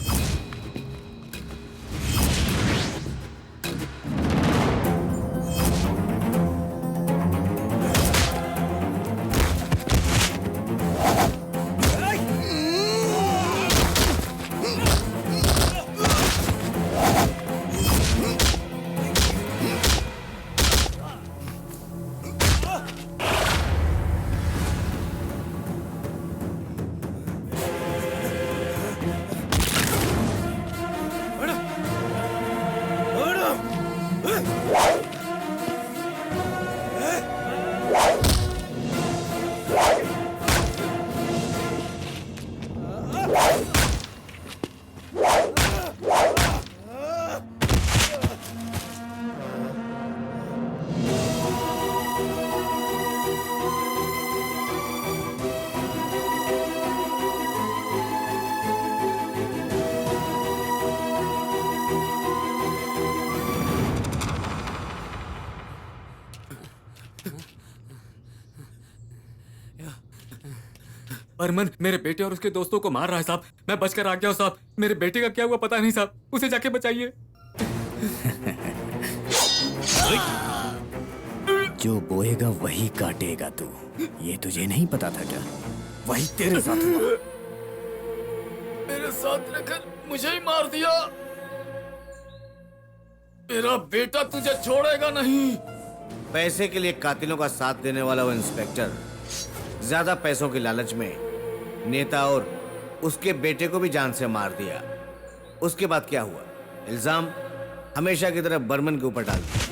बर्मन मेरे बेटे और उसके दोस्तों को मार रहा है साहब। मैं बचकर आ गया हूँ साहब। मेरे बेटे का क्या हुआ पता नहीं साहब, उसे जाके बचाइए। जो बोएगा वही काटेगा तू, ये तुझे नहीं पता था क्या? वही तेरे साथ हुआ। मेरे साथ रहकर मुझे ही मार दिया। मेरा बेटा तुझे छोड़ेगा नहीं। पैसे के लिए कातिलों का साथ देने वाला वो इंस्पेक्टर ज्यादा पैसों के लालच में नेता और उसके बेटे को भी जान से मार दिया। उसके बाद क्या हुआ? इल्जाम हमेशा की तरह बर्मन के ऊपर डाल दिया।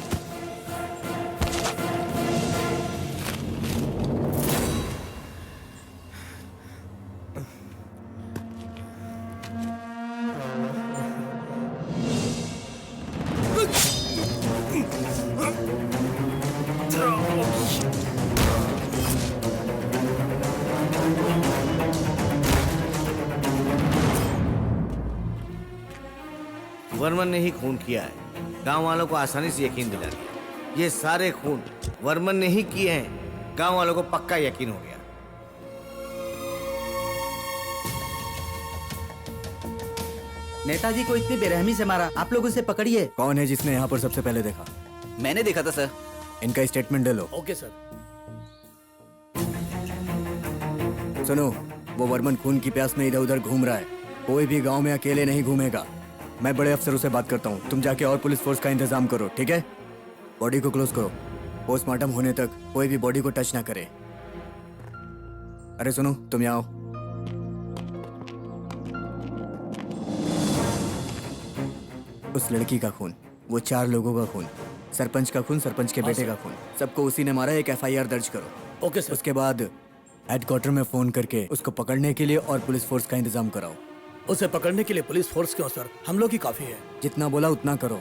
वर्मन ने ही खून किया है। गांव वालों को आसानी से यकीन दिला दिया। ये सारे खून वर्मन ने ही किए हैं। गांव वालों को पक्का यकीन हो गया। नेताजी को इतनी बेरहमी से मारा, आप लोग उसे पकड़िए। कौन है जिसने यहाँ पर सबसे पहले देखा? मैंने देखा था सर। इनका स्टेटमेंट ले लो। Okay sir. सुनो, वो वर्मन खून की प्यास में इधर उधर घूम रहा है। कोई भी गांव में अकेले नहीं घूमेगा। मैं बड़े अफसरों से बात करता हूँ। तुम जाके और पुलिस फोर्स का इंतजाम करो, ठीक है? बॉडी को क्लोज करो। पोस्टमार्टम होने तक कोई भी बॉडी को टच ना करे। अरे सुनो, तुम यहाँ आओ। उस लड़की का खून, वो 4 लोगों का खून, सरपंच का खून, सरपंच के बेटे का खून, सबको उसी ने मारा। एक FIR दर्ज करो। Okay sir. उसके बाद हेडक्वार्टर में फोन करके उसको पकड़ने के लिए और पुलिस फोर्स का इंतजाम कराओ। उसे पकड़ने के लिए पुलिस फोर्स क्यों सर? हम लोग ही काफी है। जितना बोला उतना करो।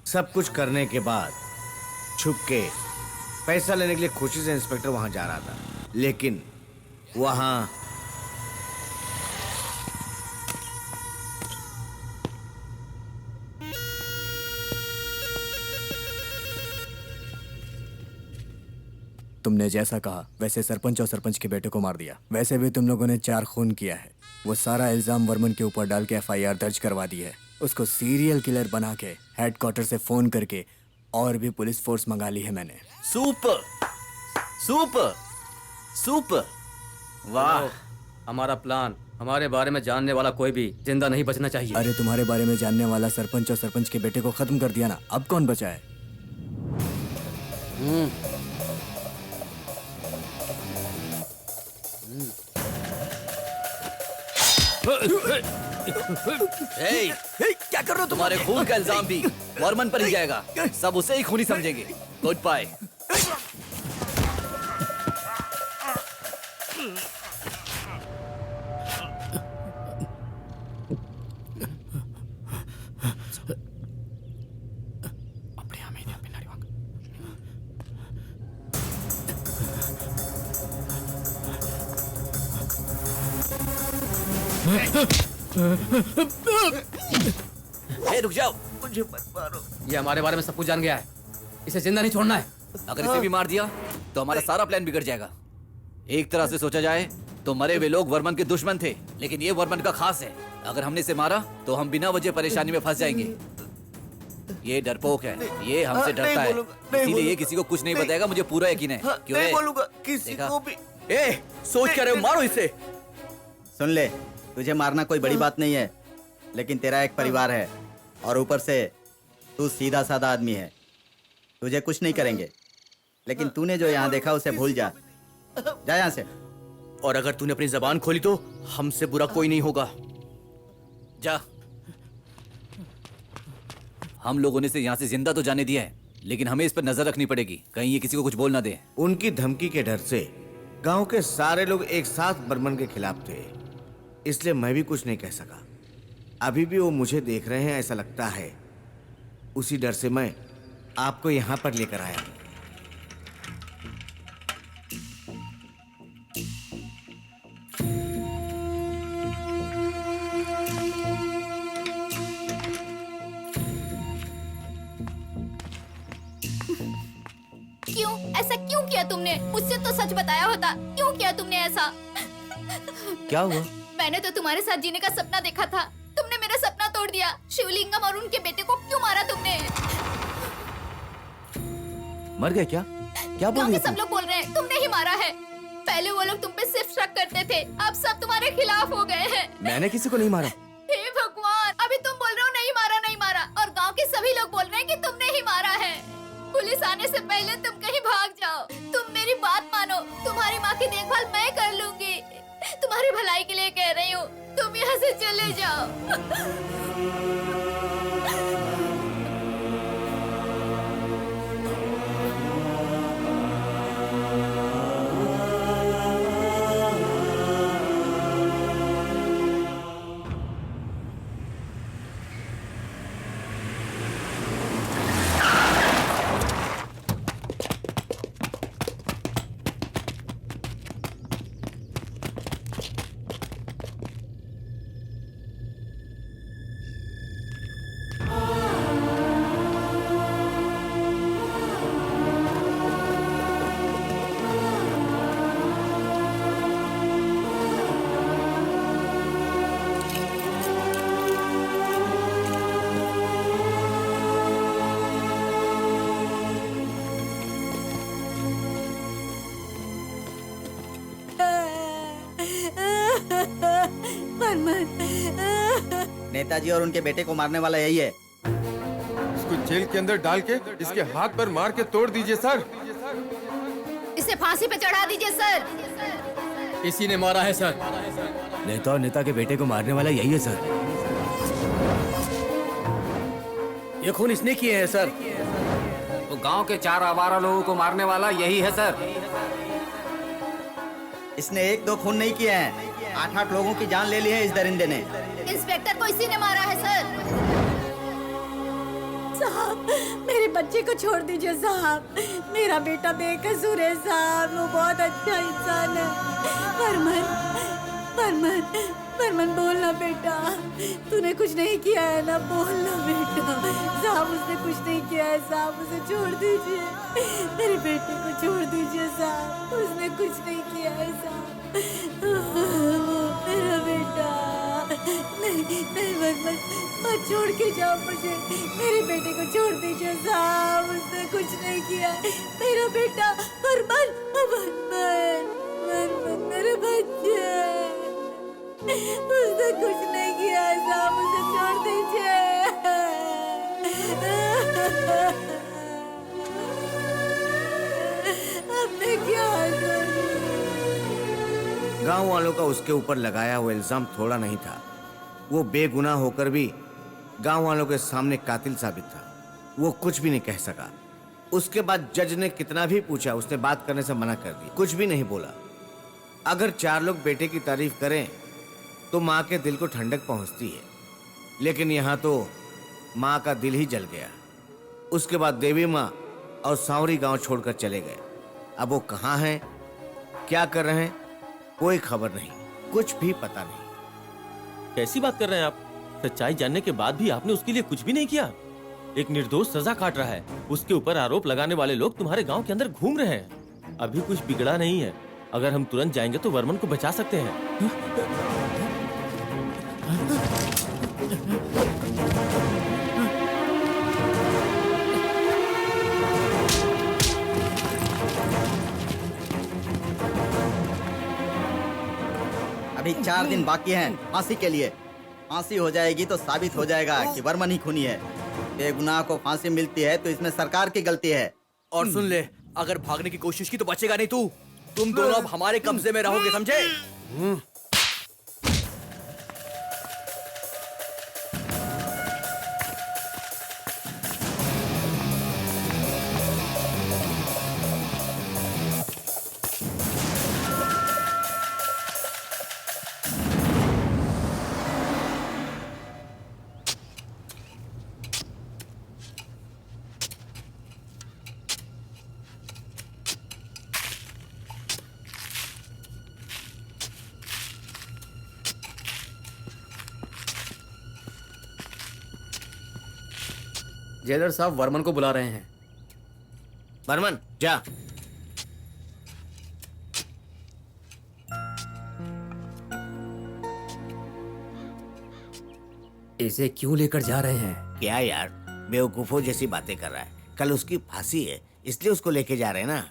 सब कुछ करने के बाद छुप के पैसा लेने के लिए खुशी से इंस्पेक्टर वहां जा रहा था, लेकिन वहां तुमने जैसा कहा वैसे सरपंच और सरपंच के बेटे को मार दिया। वैसे भी तुम लोगों ने 4 खून किया है। वो सारा इल्जाम वर्मन के ऊपर डाल के FIR दर्ज करवा दी है। उसको सीरियल किलर बना के हेडक्वार्टर से फोन करके और भी पुलिस फोर्स मंगा ली है मैंने। सुपर सुपर सुपर, वाह। हमारा प्लान, हमारे बारे में जानने वाला कोई भी जिंदा नहीं बचना चाहिए। अरे तुम्हारे बारे में जानने वाला सरपंच और सरपंच के बेटे को खत्म कर दिया ना, अब कौन बचा है? क्या कर रहे हो? तुम्हारे खून का इल्जाम भी वर्मन पर ही जाएगा। सब उसे ही खूनी समझेंगे। Good bye. रुक जाओ, मुझे मत मारो। ये हमारे बारे में सब कुछ जान गया है। इसे जिंदा नहीं छोड़ना है। अगर इसे भी मार दिया तो हमारा सारा प्लान बिगड़ जाएगा। एक तरह से सोचा जाए तो मरे हुए लोग वर्मन के दुश्मन थे, लेकिन ये वर्मन का खास है। अगर हमने इसे मारा तो हम बिना वजह परेशानी में फंस जाएंगे। ये डरपोक है, ये हमसे डरता है, इसीलिए ये किसी को कुछ नहीं बताएगा। मुझे पूरा यकीन है। क्यों है? बोलूंगा किसी को भी। सोच क्या रहे हो? मारो इसे। सुन ले, तुझे मारना कोई बड़ी बात नहीं है, लेकिन तेरा एक परिवार है और ऊपर से तू सीधा साधा आदमी है। तुझे कुछ नहीं करेंगे, लेकिन तूने जो यहाँ देखा उसे भूल जा। जा यहाँ से। और अगर तूने अपनी जबान खोली तो हमसे बुरा कोई नहीं होगा। जा। हम लोगों ने इसे यहाँ से जिंदा तो जाने दिया है, लेकिन हमें इस पर नजर रखनी पड़ेगी, कहीं ये किसी को कुछ बोल ना दे। उनकी धमकी के डर से गांव के सारे लोग एक साथ बर्मन के खिलाफ थे, इसलिए मैं भी कुछ नहीं कह सका। अभी भी वो मुझे देख रहे हैं ऐसा लगता है। उसी डर से मैं आपको यहां पर लेकर आया हूं। क्यों ऐसा क्यों किया तुमने? मुझसे तो सच बताया होता। क्यों किया तुमने ऐसा? क्या हुआ? मैंने तो तुम्हारे साथ जीने का सपना देखा था। तुमने मेरा सपना तोड़ दिया। शिवलिंगम और उनके बेटे को क्यों मारा तुमने? मर गए क्या? क्या बोल गाँव रही के है सब लोग बोल रहे हैं तुमने ही मारा है। पहले वो लोग तुम पे सिर्फ शक करते थे, अब सब तुम्हारे खिलाफ हो गए हैं। मैंने किसी को नहीं मारा। हे भगवान, अभी तुम बोल रहे हो नहीं मारा नहीं मारा, और गांव के सभी लोग बोल रहे हैं कि तुमने ही मारा है। पुलिस आने से पहले तुम कहीं भाग जाओ। तुम मेरी बात मानो, तुम्हारी माँ की देखभाल मैं कर लूंगी। तुम्हारी भलाई के लिए कह रही हूँ, तुम यहाँ से चले जाओ। नेताजी और उनके बेटे को मारने वाला यही है। इसको जेल के अंदर डाल के इसके हाथ पर मार के तोड़ दीजिए सर। इसे फांसी पे चढ़ा दीजिए सर। इसी ने मारा है सर। नेता और नेता के बेटे को मारने वाला यही है सर। ये खून इसने किए हैं सर। तो गांव के 4 आवारा लोगों को मारने वाला यही है सर। इसने 1-2 खून नहीं किए हैं, 8-8 लोगों की जान ले ली है इस दरिंदे ने। इंस्पेक्टर को इसी ने मारा है सर। साहब, मेरे बच्चे को छोड़ दीजिए साहब। मेरा बेटा बेकसूर है साहब, वो बहुत अच्छा इंसान है। बर्मन बोलना बेटा, तूने कुछ नहीं किया है ना, बोलना बेटा। साहब उसने कुछ नहीं किया है साहब, उसे छोड़ दीजिए। मेरे बेटे को छोड़ दीजिए साहब, उसने कुछ नहीं किया है साहब। मेरा बेटा नहीं बर्मन, मत छोड़ के जाओ मुझे। मेरे बेटे को छोड़ दीजिए साहब, उसने कुछ नहीं किया। मेरा बेटा बर्मन मेरे बच्चे, उसने कुछ नहीं किया है साहब, उसे छोड़ दीजिए। अब मैं क्या करूं? गांव वालों का उसके ऊपर लगाया हुआ इल्जाम थोड़ा नहीं था। वो बेगुनाह होकर भी गांव वालों के सामने कातिल साबित था। वो कुछ भी नहीं कह सका। उसके बाद जज ने कितना भी पूछा, उसने बात करने से मना कर दिया, कुछ भी नहीं बोला। अगर 4 लोग बेटे की तारीफ करें तो माँ के दिल को ठंडक पहुंचती है, लेकिन यहाँ तो माँ का दिल ही जल गया। उसके बाद देवी माँ और सांवरी गांव छोड़कर चले गए। अब वो कहाँ हैं, क्या कर रहे हैं, कोई खबर नहीं, कुछ भी पता नहीं। कैसी बात कर रहे हैं आप? सच्चाई जानने के बाद भी आपने उसके लिए कुछ भी नहीं किया। एक निर्दोष सजा काट रहा है, उसके ऊपर आरोप लगाने वाले लोग तुम्हारे गांव के अंदर घूम रहे हैं। अभी कुछ बिगड़ा नहीं है, अगर हम तुरंत जाएंगे तो वर्मन को बचा सकते हैं। अभी 4 दिन बाकी हैं फांसी के लिए। फांसी हो जाएगी तो साबित हो जाएगा कि वर्मन ही खूनी है। बेगुनाह को फांसी मिलती है तो इसमें सरकार की गलती है। और सुन ले, अगर भागने की कोशिश की तो बचेगा नहीं तू। तुम दोनों अब हमारे कब्जे में रहोगे, समझे? जेलर साहब वर्मन को बुला रहे हैं। वर्मन जा। इसे क्यों लेकर जा रहे हैं? क्या यार, बेवकूफों जैसी बातें कर रहा है। कल उसकी फांसी है, इसलिए उसको लेके जा रहे हैं ना।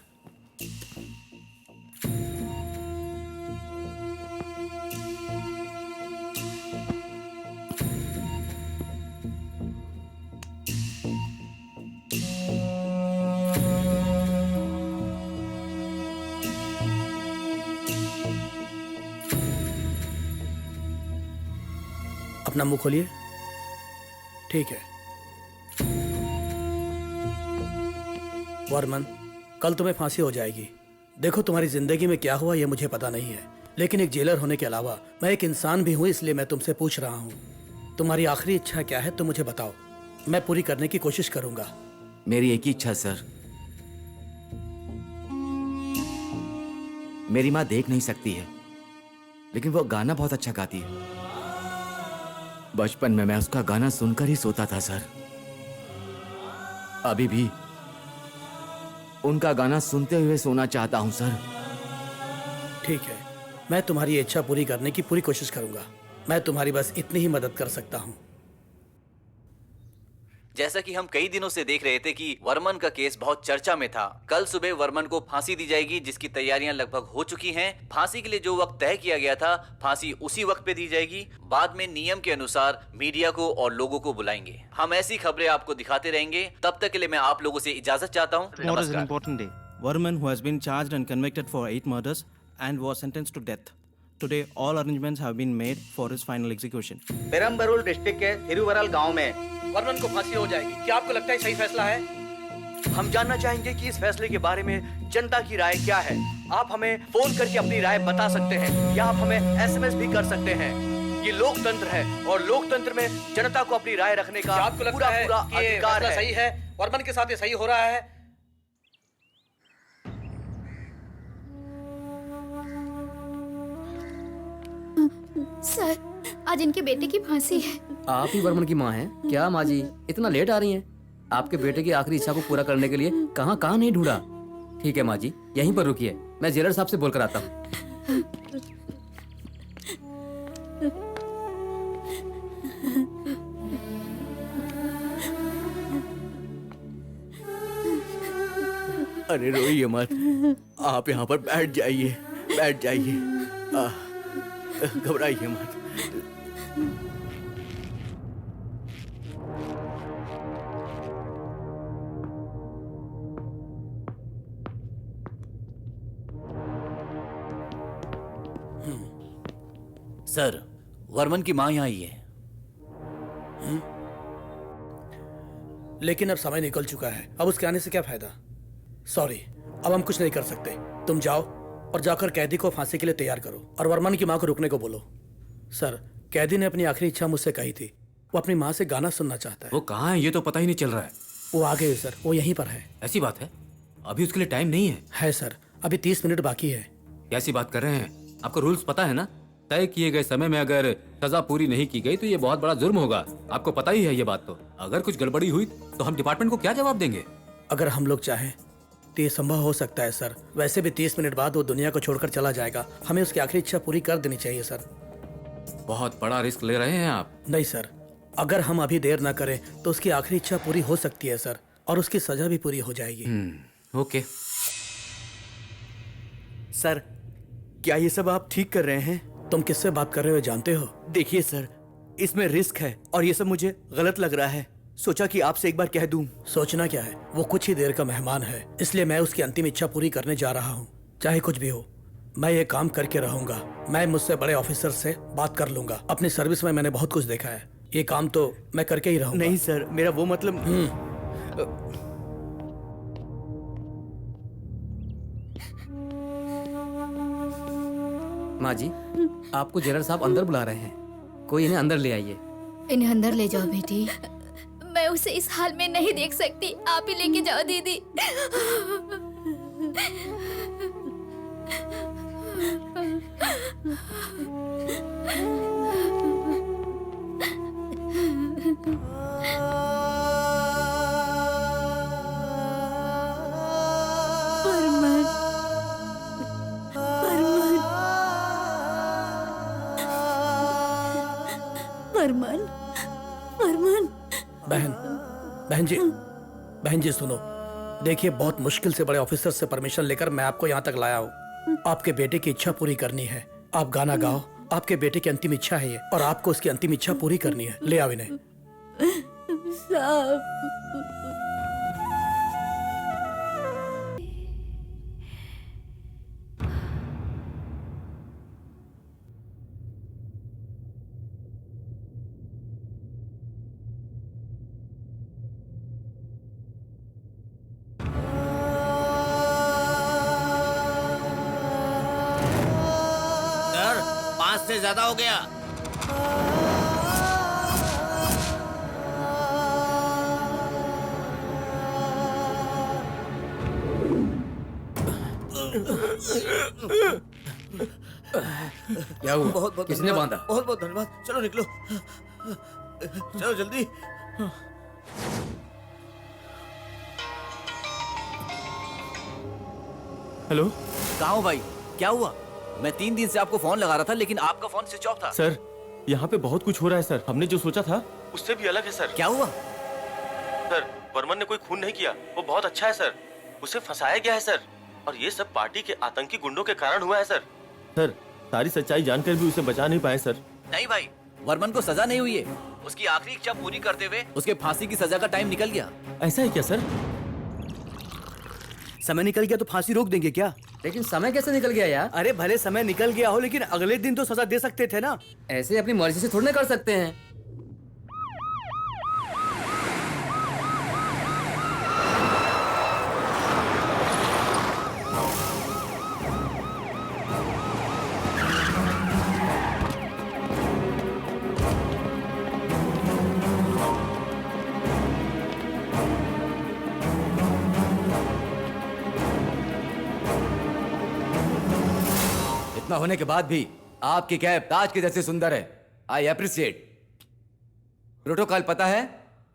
अपना मुंह खोलिए। ठीक है। वर्मन, कल तुम्हें फांसी हो जाएगी। देखो, तुम्हारी जिंदगी में क्या हुआ ये मुझे पता नहीं है, लेकिन एक जेलर होने के अलावा मैं एक इंसान भी हूँ, इसलिए मैं तुमसे पूछ रहा हूँ, तुम्हारी आखिरी इच्छा क्या है, तुम मुझे बताओ। मैं पूरी करने की कोशिश करूंगा। मेरी एक ही इच्छा सर, मेरी माँ देख नहीं सकती है, लेकिन वो गाना बहुत अच्छा गाती है। बचपन में मैं उसका गाना सुनकर ही सोता था सर। अभी भी उनका गाना सुनते हुए सोना चाहता हूं सर। ठीक है, मैं तुम्हारी ये इच्छा पूरी करने की पूरी कोशिश करूंगा। मैं तुम्हारी बस इतनी ही मदद कर सकता हूँ। जैसा कि हम कई दिनों से देख रहे थे कि वर्मन का केस बहुत चर्चा में था। कल सुबह वर्मन को फांसी दी जाएगी, जिसकी तैयारियां लगभग हो चुकी हैं। फांसी के लिए जो वक्त तय किया गया था, फांसी उसी वक्त पे दी जाएगी। बाद में नियम के अनुसार मीडिया को और लोगों को बुलाएंगे। हम ऐसी खबरें आपको दिखाते रहेंगे। तब तक के लिए मैं आप लोगों से इजाजत चाहता हूँ। Tomorrow is an important day. Varman, who has been charged and convicted for 8 murders and was sentenced to death. Today, all arrangements have been made for his final execution. Perambalur district के थिरुवरल गांव में वर्मन को फांसी हो जाएगी। क्या आपको लगता है सही फैसला है? हम जानना चाहेंगे कि इस फैसले के बारे में जनता की राय क्या है। आप हमें फोन करके अपनी राय बता सकते हैं या आप हमें एसएमएस भी कर सकते हैं। ये लोकतंत्र है और लोकतंत्र में जनता को अपनी राय रखने का आपको लगता पूरा है पूरा कि ये अधिकार फैसला है। सही है? वर्मन के साथ ये सही हो रहा है? सर, आज इनके बेटे की फांसी है। आप ही वर्मन की माँ हैं क्या? माँ जी इतना लेट आ रही हैं? आपके बेटे की आखिरी इच्छा को पूरा करने के लिए कहाँ कहाँ नहीं ढूंढा। ठीक है माँ जी, यहीं पर रुकिए, मैं जेलर साहब से बोलकर आता हूँ। अरे रोइए मत, आप यहाँ पर बैठ जाइए, बैठ जाइए, घबराइए मत। सर, वर्मन की माँ यहाँ आई है। लेकिन अब समय निकल चुका है, अब उसके आने से क्या फायदा। सॉरी, अब हम कुछ नहीं कर सकते। तुम जाओ और जाकर कैदी को फांसी के लिए तैयार करो और वर्मन की माँ को रुकने को बोलो। सर, कैदी ने अपनी आखिरी इच्छा मुझसे कही थी। वो अपनी माँ से गाना सुनना चाहता है। वो कहाँ है ये तो पता ही नहीं चल रहा है। वो आ गए सर, वो यहीं पर है। ऐसी बात है? अभी उसके लिए टाइम नहीं है? है सर, अभी 30 मिनट बाकी है। कैसी बात कर रहे हैं? आपको रूल्स पता है ना? तय किए गए समय में अगर सजा पूरी नहीं की गई तो ये बहुत बड़ा जुर्म होगा। आपको पता ही है ये बात। तो अगर कुछ गड़बड़ी हुई तो हम डिपार्टमेंट को क्या जवाब देंगे? अगर हम लोग चाहें तो ये संभव हो सकता है सर। वैसे भी 30 मिनट बाद वो दुनिया को छोड़कर चला जाएगा। हमें उसकी आखिरी इच्छा पूरी कर देनी चाहिए सर। बहुत बड़ा रिस्क ले रहे हैं आप। नहीं सर, अगर हम अभी देर ना करें तो उसकी आखिरी इच्छा पूरी हो सकती है सर, और उसकी सजा भी पूरी हो जाएगी। ओके सर, क्या ये सब आप ठीक कर रहे हैं? तुम किससे बात कर रहे हो जानते हो? देखिए सर, इसमें रिस्क है और ये सब मुझे गलत लग रहा है। सोचा कि आपसे एक बार कह दूं। सोचना क्या है, वो कुछ ही देर का मेहमान है, इसलिए मैं उसकी अंतिम इच्छा पूरी करने जा रहा हूँ। चाहे कुछ भी हो, मैं ये काम करके रहूंगा। मैं मुझसे बड़े ऑफिसर से बात कर लूंगा। अपनी सर्विस में मैंने बहुत कुछ देखा है, ये काम तो मैं करके ही रहूंगा। नहीं सर, मेरा वो मतलब माँ जी, आपको जेलर साहब अंदर बुला रहे हैं। कोई इन्हें अंदर ले आइए। इन्हें अंदर ले जाओ बेटी। मैं उसे इस हाल में नहीं देख सकती, आप ही लेके जाओ दीदी। वर्मन, वर्मन। बहन जी सुनो, देखिए बहुत मुश्किल से बड़े ऑफिसर से परमिशन लेकर मैं आपको यहाँ तक लाया हूँ। आपके बेटे की इच्छा पूरी करनी है। आप गाना गाओ, आपके बेटे की अंतिम इच्छा है ये, और आपको उसकी अंतिम इच्छा पूरी करनी है। ले आओ इन्हें। 50 से ज्यादा हो गया। क्या हुआ? बहुत बहुत किसने धन्यवाद। बांधा? बहुत बहुत धन्यवाद। चलो निकलो, चलो जल्दी। हेलो, कहाँ हो भाई? क्या हुआ? मैं 3 दिन से आपको फोन लगा रहा था लेकिन आपका फोन स्विच ऑफ था। सर, यहाँ पे बहुत कुछ हो रहा है सर। हमने जो सोचा था उससे भी अलग है सर। क्या हुआ? सर, वर्मन ने कोई खून नहीं किया। वो बहुत अच्छा है सर। उसे फंसाया गया है सर। और ये सब पार्टी के आतंकी गुंडों के कारण हुआ है सर। सर, सारी सच्चाई जानकर भी उसे बचा नहीं पाए सर। नहीं भाई, वर्मन को सजा नहीं हुई है। उसकी आखिरी इच्छा पूरी करते हुए उसके फांसी की सजा का टाइम निकल गया। ऐसा है क्या सर? समय निकल गया तो फांसी रोक देंगे क्या? लेकिन समय कैसे निकल गया यार? अरे भले समय निकल गया हो लेकिन अगले दिन तो सजा दे सकते थे ना। ऐसे अपनी मर्जी से थोड़ी ना कर सकते हैं। इतना होने के बाद भी आपकी कैब ताज के जैसे सुंदर है। I appreciate. प्रोटोकॉल पता है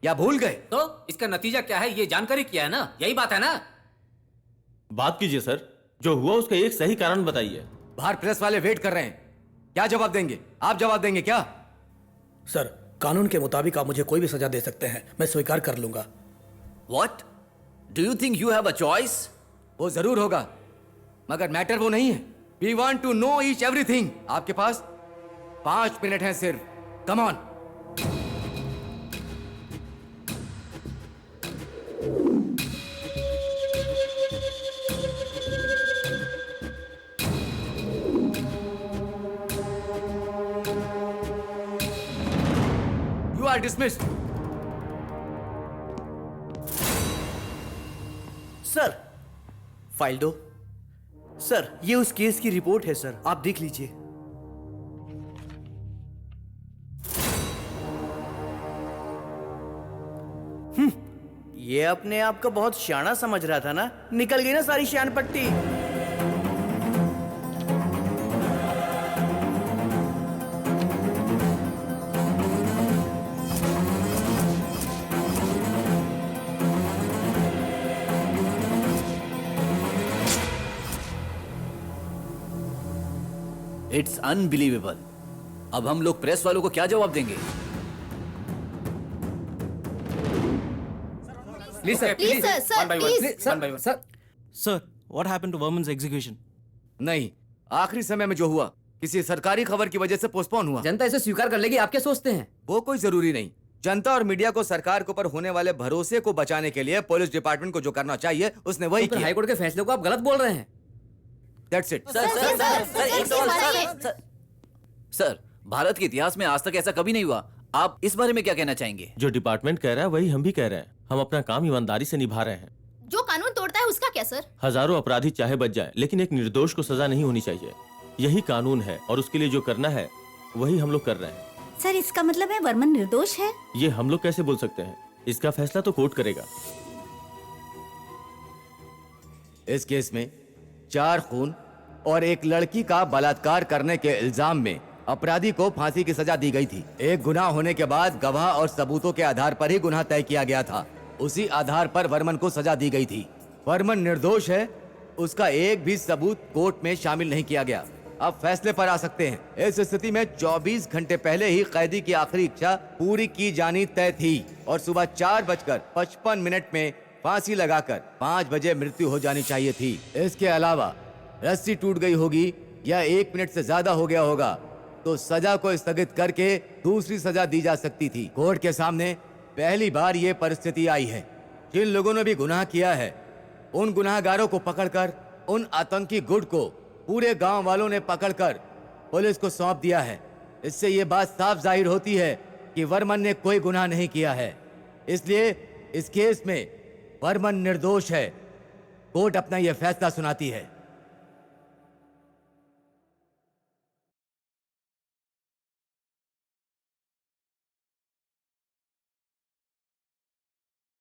या भूल गए? तो इसका नतीजा क्या है ये जानकारी क्या है ना, यही बात है ना। बात कीजिए सर। जो हुआ उसका एक सही कारण बताइए। बाहर प्रेस वाले वेट कर रहे हैं। क्या जवाब देंगे? आप जवाब देंगे क्या? सर, कानून के मुताबिक आप मुझे कोई भी सजा दे सकते हैं, मैं स्वीकार कर लूंगा। What? Do you think you have a choice? वो जरूर होगा, मगर मैटर वो नहीं है। We want to know each everything. आपके पास 5 मिनट हैं सिर्फ। Come on. You are dismissed. Sir, file दो। सर, ये उस केस की रिपोर्ट है सर, आप देख लीजिए। ये अपने आप को बहुत शाना समझ रहा था ना। निकल गई ना सारी शान पट्टी। It's unbelievable. अब हम लोग प्रेस वालों को क्या जवाब देंगे? Please sir, Please, sir, sir, please. Sir. Sir, what happened to Verman's execution? नहीं, आखिरी समय में जो हुआ किसी सरकारी खबर की वजह से पोस्टपोन हुआ। जनता इसे स्वीकार कर लेगी, आप क्या सोचते हैं? वो कोई जरूरी नहीं। जनता और मीडिया को सरकार के ऊपर होने वाले भरोसे को बचाने के लिए पुलिस डिपार्टमेंट को जो करना चाहिए उसने वही किया। हाईकोर्ट के फैसले को आप गलत बोल रहे हैं। That's it. सर, भारत के इतिहास में आज तक ऐसा कभी नहीं हुआ। आप इस बारे में क्या कहना चाहेंगे? जो डिपार्टमेंट कह रहा है वही हम भी कह रहे हैं। हम अपना काम ईमानदारी से निभा रहे हैं। जो कानून तोड़ता है उसका क्या सर? हजारों अपराधी चाहे बच जाए लेकिन एक निर्दोष को सजा नहीं होनी चाहिए। यही कानून है और उसके लिए जो करना है वही हम लोग कर रहे हैं। सर, इसका मतलब है वर्मन निर्दोष है? ये हम लोग कैसे बोल सकते हैं? इसका फैसला तो कोर्ट करेगा। इस केस में 4 खून और एक लड़की का बलात्कार करने के इल्जाम में अपराधी को फांसी की सजा दी गई थी। एक गुनाह होने के बाद गवाह और सबूतों के आधार पर ही गुनाह तय किया गया था। उसी आधार पर वर्मन को सजा दी गई थी। वर्मन निर्दोष है, उसका एक भी सबूत कोर्ट में शामिल नहीं किया गया। अब फैसले पर आ सकते हैं। इस स्थिति में 24 घंटे पहले ही कैदी की आखिरी इच्छा पूरी की जानी तय थी और सुबह 4:55 में फांसी लगाकर 5 बजे मृत्यु हो जानी चाहिए थी। इसके अलावा रस्सी टूट गई होगी या 1 मिनट से ज्यादा हो गया होगा तो सजा को स्थगित करके दूसरी सजा दी जा सकती थी। कोर्ट के सामने पहली बार ये परिस्थिति आई है। जिन लोगों ने भी गुनाह किया है उन गुनाहगारों को पकड़कर, उन आतंकी गुट को पूरे गांव वालों ने पकड़कर पुलिस को सौंप दिया है। इससे ये बात साफ जाहिर होती है कि वर्मन ने कोई गुनाह नहीं किया है। इसलिए इस केस में वर्मन निर्दोष है। कोर्ट अपना यह फैसला सुनाती है।